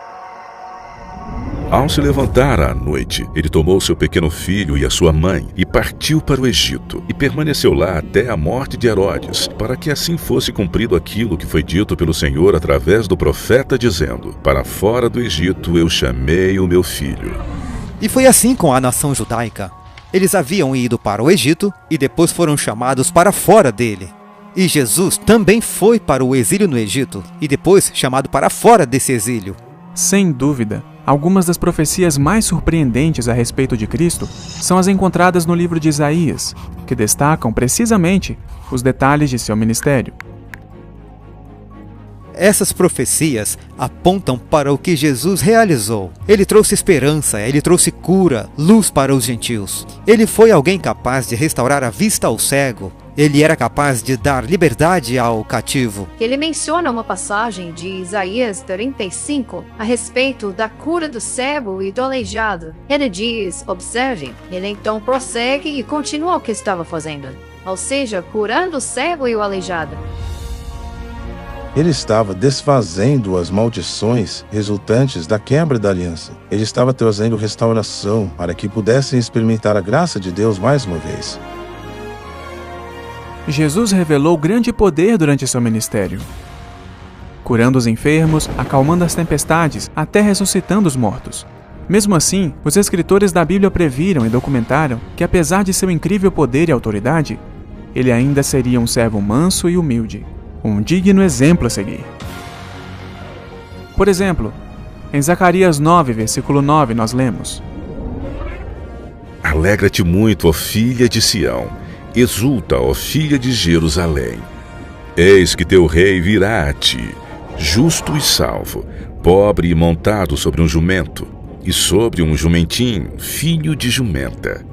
Ao se levantar à noite, ele tomou seu pequeno filho e a sua mãe e partiu para o Egito, e permaneceu lá até a morte de Herodes, para que assim fosse cumprido aquilo que foi dito pelo Senhor através do profeta, dizendo: para fora do Egito eu chamei o meu filho. E foi assim com a nação judaica. Eles haviam ido para o Egito e depois foram chamados para fora dele. E Jesus também foi para o exílio no Egito e depois chamado para fora desse exílio. Sem dúvida, algumas das profecias mais surpreendentes a respeito de Cristo são as encontradas no livro de Isaías, que destacam precisamente os detalhes de seu ministério. Essas profecias apontam para o que Jesus realizou. Ele trouxe esperança, ele trouxe cura, luz para os gentios. Ele foi alguém capaz de restaurar a vista ao cego. Ele era capaz de dar liberdade ao cativo. Ele menciona uma passagem de Isaías 35 a respeito da cura do cego e do aleijado. Ele diz: observe. Ele então prossegue e continua o que estava fazendo, ou seja, curando o cego e o aleijado. Ele estava desfazendo as maldições resultantes da quebra da aliança. Ele estava trazendo restauração para que pudessem experimentar a graça de Deus mais uma vez. Jesus revelou grande poder durante seu ministério, curando os enfermos, acalmando as tempestades, até ressuscitando os mortos. Mesmo assim, os escritores da Bíblia previram e documentaram que, apesar de seu incrível poder e autoridade, ele ainda seria um servo manso e humilde, um digno exemplo a seguir. Por exemplo, em Zacarias 9, versículo 9, nós lemos: Alegra-te muito, ó filha de Sião, exulta, ó filha de Jerusalém. Eis que teu rei virá a ti, justo e salvo, pobre e montado sobre um jumento, e sobre um jumentinho, filho de jumenta.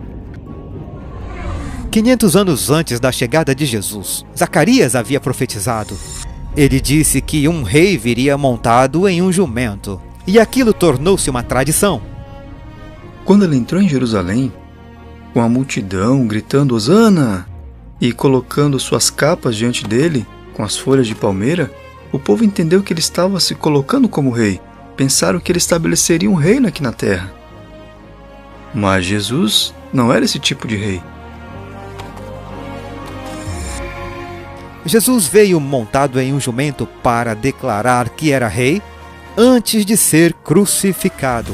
500 anos antes da chegada de Jesus, Zacarias havia profetizado. Ele disse que um rei viria montado em um jumento, e aquilo tornou-se uma tradição. Quando ele entrou em Jerusalém, com a multidão gritando Hosana e colocando suas capas diante dele, com as folhas de palmeira, o povo entendeu que ele estava se colocando como rei. Pensaram que ele estabeleceria um reino aqui na terra. Mas Jesus não era esse tipo de rei. Jesus veio montado em um jumento para declarar que era rei antes de ser crucificado.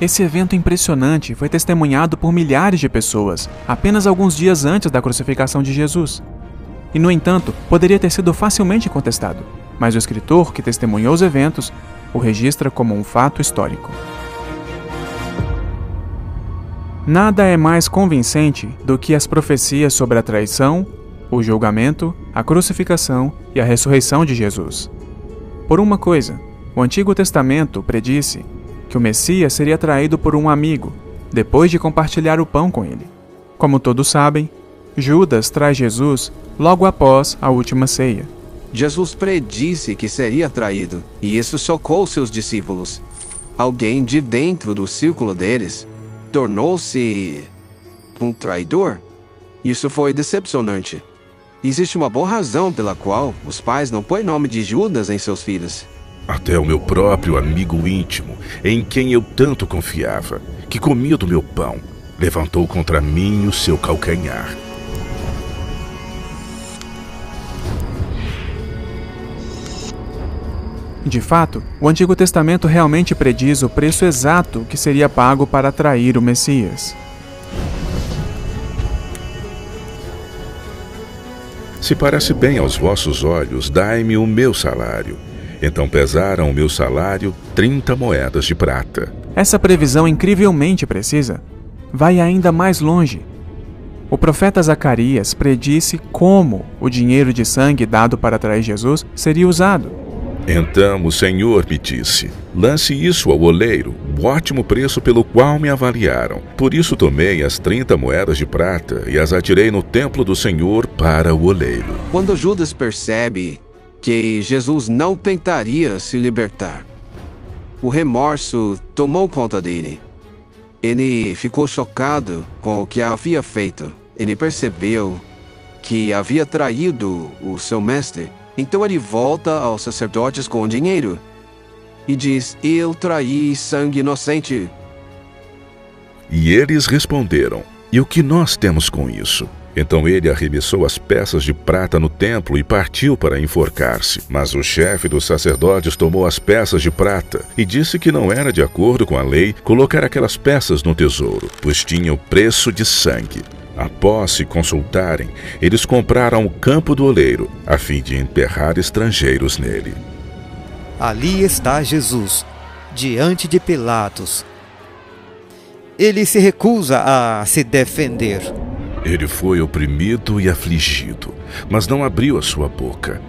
Esse evento impressionante foi testemunhado por milhares de pessoas apenas alguns dias antes da crucificação de Jesus. E, no entanto, poderia ter sido facilmente contestado, mas o escritor que testemunhou os eventos o registra como um fato histórico. Nada é mais convincente do que as profecias sobre a traição, o julgamento, a crucificação e a ressurreição de Jesus. Por uma coisa, o Antigo Testamento predisse que o Messias seria traído por um amigo, depois de compartilhar o pão com ele. Como todos sabem, Judas traz Jesus logo após a última ceia. Jesus predisse que seria traído, e isso chocou seus discípulos. Alguém de dentro do círculo deles tornou-se um traidor. Isso foi decepcionante. Existe uma boa razão pela qual os pais não põem nome de Judas em seus filhos. Até o meu próprio amigo íntimo, em quem eu tanto confiava, que comia do meu pão, levantou contra mim o seu calcanhar. De fato, o Antigo Testamento realmente prediz o preço exato que seria pago para trair o Messias. Se parece bem aos vossos olhos, dai-me o meu salário. Então pesaram o meu salário 30 moedas de prata. Essa previsão incrivelmente precisa vai ainda mais longe. O profeta Zacarias predisse como o dinheiro de sangue dado para trair Jesus seria usado. Então o Senhor me disse: lance isso ao oleiro, o ótimo preço pelo qual me avaliaram. Por isso tomei as 30 moedas de prata e as atirei no templo do Senhor para o oleiro. Quando Judas percebe que Jesus não tentaria se libertar, o remorso tomou conta dele. Ele ficou chocado com o que havia feito. Ele percebeu que havia traído o seu mestre. Então ele volta aos sacerdotes com o dinheiro e diz: eu traí sangue inocente. E eles responderam: e o que nós temos com isso? Então ele arremessou as peças de prata no templo e partiu para enforcar-se. Mas o chefe dos sacerdotes tomou as peças de prata e disse que não era de acordo com a lei colocar aquelas peças no tesouro, pois tinha o preço de sangue. Após se consultarem, eles compraram o campo do oleiro, a fim de enterrar estrangeiros nele. Ali está Jesus, diante de Pilatos. Ele se recusa a se defender. Ele foi oprimido e afligido, mas não abriu a sua boca.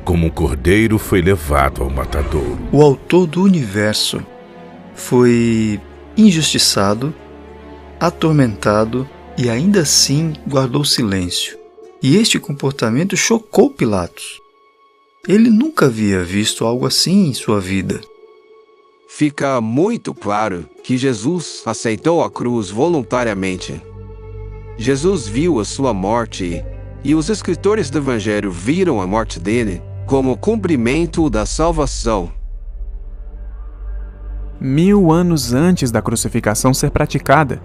Como um cordeiro foi levado ao matadouro. O autor do universo foi injustiçado, atormentado e ainda assim guardou silêncio. E este comportamento chocou Pilatos. Ele nunca havia visto algo assim em sua vida. Fica muito claro que Jesus aceitou a cruz voluntariamente. Jesus viu a sua morte, e os escritores do Evangelho viram a morte dele como cumprimento da salvação. 1000 anos antes da crucificação ser praticada,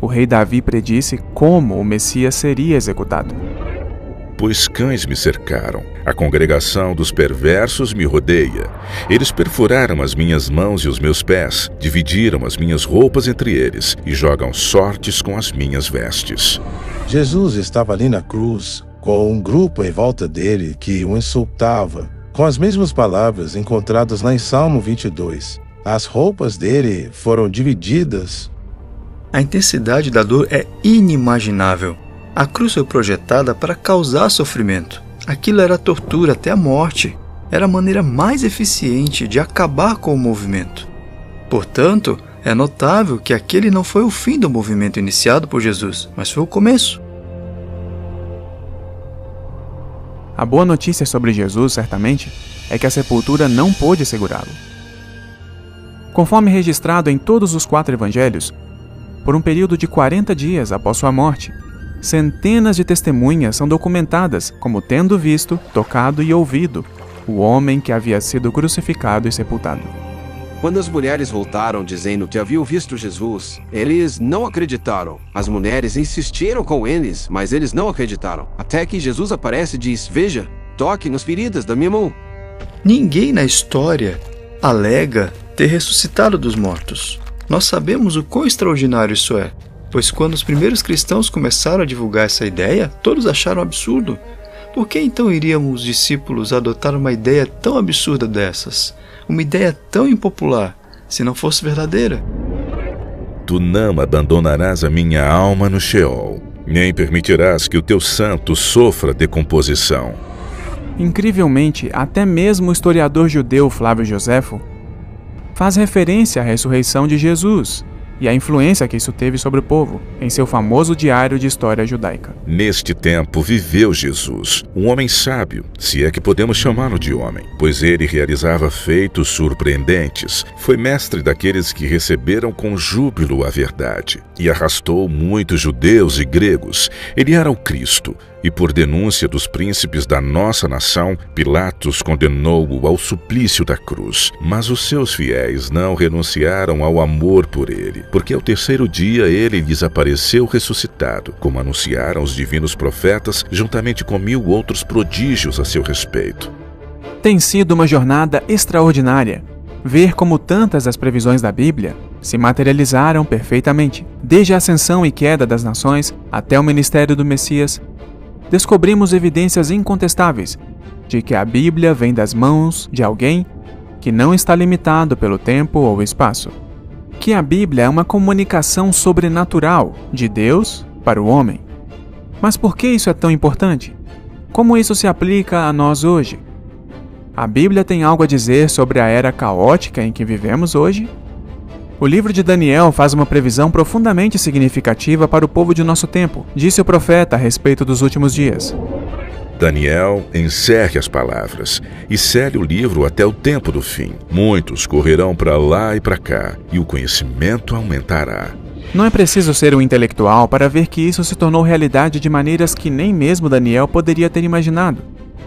o rei Davi predisse como o Messias seria executado. Pois cães me cercaram, a congregação dos perversos me rodeia. Eles perfuraram as minhas mãos e os meus pés, dividiram as minhas roupas entre eles e jogam sortes com as minhas vestes. Jesus estava ali na cruz, com um grupo em volta dele que o insultava, com as mesmas palavras encontradas lá em Salmo 22. As roupas dele foram divididas. A intensidade da dor é inimaginável. A cruz foi projetada para causar sofrimento. Aquilo era tortura até a morte. Era a maneira mais eficiente de acabar com o movimento. Portanto, é notável que aquele não foi o fim do movimento iniciado por Jesus, mas foi o começo. A boa notícia sobre Jesus, certamente, é que a sepultura não pôde segurá-lo. Conforme registrado em todos os 4 evangelhos, por um período de 40 dias após sua morte, centenas de testemunhas são documentadas como tendo visto, tocado e ouvido o homem que havia sido crucificado e sepultado. Quando as mulheres voltaram dizendo que haviam visto Jesus, eles não acreditaram. As mulheres insistiram com eles, mas eles não acreditaram. Até que Jesus aparece e diz: veja, toque nas feridas da minha mão. Ninguém na história alega ter ressuscitado dos mortos. Nós sabemos o quão extraordinário isso é, pois quando os primeiros cristãos começaram a divulgar essa ideia, todos acharam absurdo. Por que então iriam os discípulos adotar uma ideia tão absurda dessas? Uma ideia tão impopular, se não fosse verdadeira? Tu não abandonarás a minha alma no Sheol, nem permitirás que o teu santo sofra decomposição. Incrivelmente, até mesmo o historiador judeu Flávio Joséfo faz referência à ressurreição de Jesus e à influência que isso teve sobre o povo, em seu famoso diário de história judaica. Neste tempo viveu Jesus, um homem sábio, se é que podemos chamá-lo de homem, pois ele realizava feitos surpreendentes, foi mestre daqueles que receberam com júbilo a verdade, e arrastou muitos judeus e gregos. Ele era o Cristo, e por denúncia dos príncipes da nossa nação, Pilatos condenou-o ao suplício da cruz. Mas os seus fiéis não renunciaram ao amor por ele, porque ao 3º dia ele lhes apareceu ressuscitado, como anunciaram os divinos profetas, juntamente com 1000 outros prodígios a seu respeito. Tem sido uma jornada extraordinária ver como tantas das previsões da Bíblia se materializaram perfeitamente. Desde a ascensão e queda das nações até o ministério do Messias, descobrimos evidências incontestáveis de que a Bíblia vem das mãos de alguém que não está limitado pelo tempo ou espaço. Que a Bíblia é uma comunicação sobrenatural de Deus para o homem. Mas por que isso é tão importante? Como isso se aplica a nós hoje? A Bíblia tem algo a dizer sobre a era caótica em que vivemos hoje? O livro de Daniel faz uma previsão profundamente significativa para o povo de nosso tempo, disse o profeta a respeito dos últimos dias. Daniel encerre as palavras e cele o livro até o tempo do fim. Muitos correrão para lá e para cá, e o conhecimento aumentará. Não é preciso ser um intelectual para ver que isso se tornou realidade de maneiras que nem mesmo Daniel poderia ter imaginado.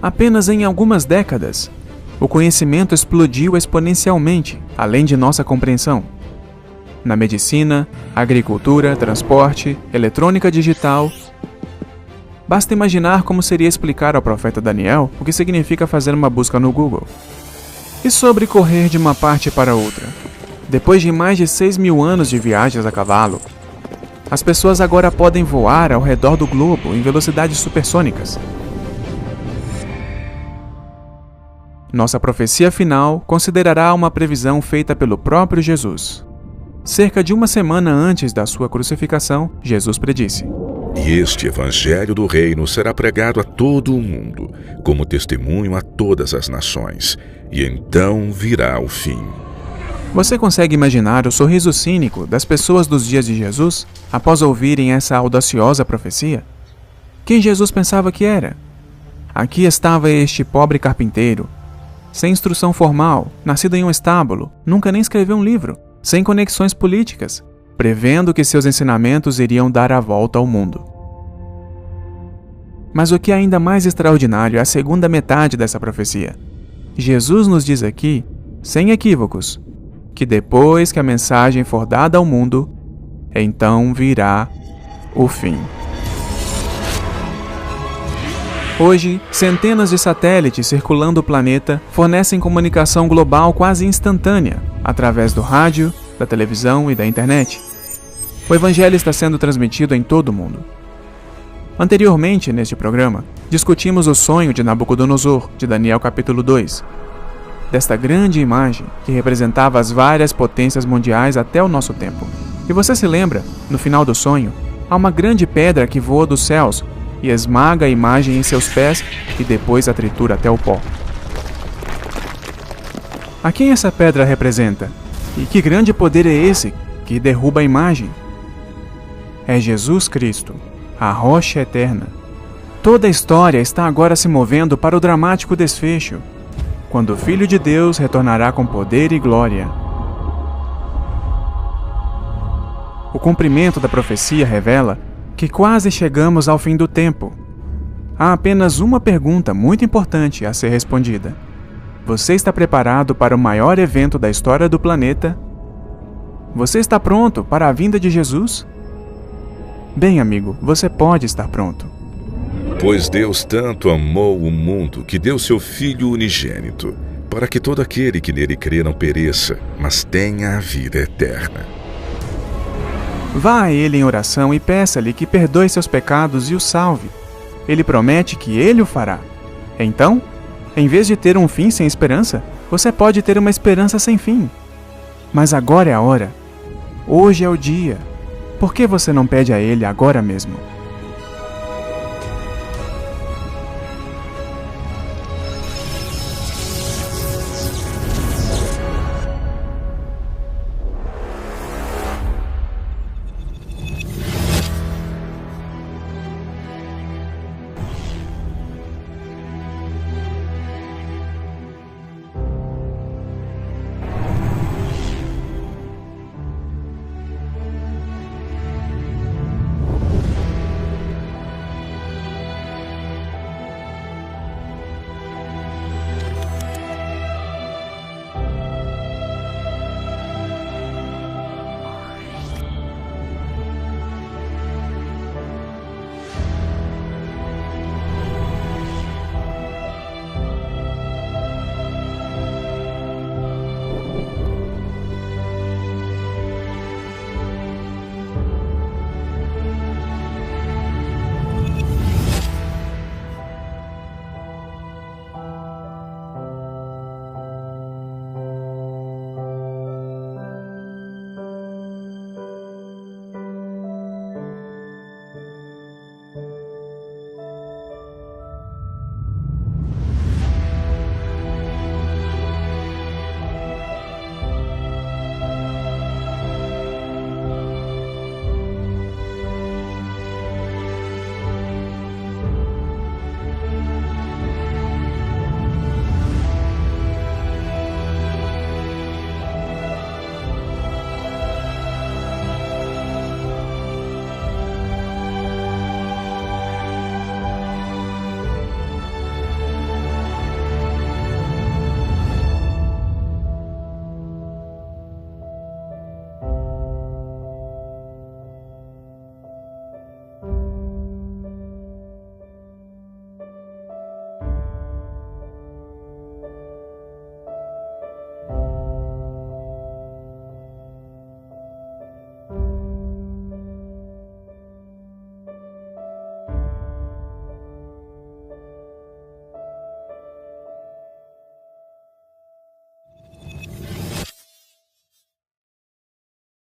Apenas em algumas décadas, o conhecimento explodiu exponencialmente, além de nossa compreensão. na medicina, agricultura, transporte, eletrônica digital. Basta imaginar como seria explicar ao profeta Daniel o que significa fazer uma busca no Google. E sobre correr de uma parte para outra? Depois de mais de 6.000 anos de viagens a cavalo, as pessoas agora podem voar ao redor do globo em velocidades supersônicas. Nossa profecia final considerará uma previsão feita pelo próprio Jesus. Cerca de uma semana antes da sua crucificação, Jesus predisse: E este evangelho do reino será pregado a todo o mundo, como testemunho a todas as nações, e então virá o fim. Você consegue imaginar o sorriso cínico das pessoas dos dias de Jesus após ouvirem essa audaciosa profecia? Quem Jesus pensava que era? Aqui estava este pobre carpinteiro, sem instrução formal, nascido em um estábulo, nunca nem escreveu um livro, sem conexões políticas, prevendo que seus ensinamentos iriam dar a volta ao mundo. Mas o que é ainda mais extraordinário é a segunda metade dessa profecia. Jesus nos diz aqui, sem equívocos, que depois que a mensagem for dada ao mundo, então virá o fim. Hoje, centenas de satélites circulando o planeta fornecem comunicação global quase instantânea, através do rádio, da televisão e da internet. O Evangelho está sendo transmitido em todo o mundo. Anteriormente, neste programa, discutimos o sonho de Nabucodonosor, de Daniel capítulo 2. Desta grande imagem que representava as várias potências mundiais até o nosso tempo. E você se lembra, no final do sonho, há uma grande pedra que voa dos céus e esmaga a imagem em seus pés e depois a tritura até o pó. A quem essa pedra representa? E que grande poder é esse que derruba a imagem? É Jesus Cristo, a rocha eterna. Toda a história está agora se movendo para o dramático desfecho, quando o Filho de Deus retornará com poder e glória. O cumprimento da profecia revela que quase chegamos ao fim do tempo. Há apenas uma pergunta muito importante a ser respondida. Você está preparado para o maior evento da história do planeta? Você está pronto para a vinda de Jesus? Bem, amigo, você pode estar pronto. Pois Deus tanto amou o mundo que deu seu Filho unigênito, para que todo aquele que nele crê não pereça, mas tenha a vida eterna. Vá a Ele em oração e peça-lhe que perdoe seus pecados e o salve. Ele promete que Ele o fará. Então, em vez de ter um fim sem esperança, você pode ter uma esperança sem fim. Mas agora é a hora. Hoje é o dia. Por que você não pede a Ele agora mesmo?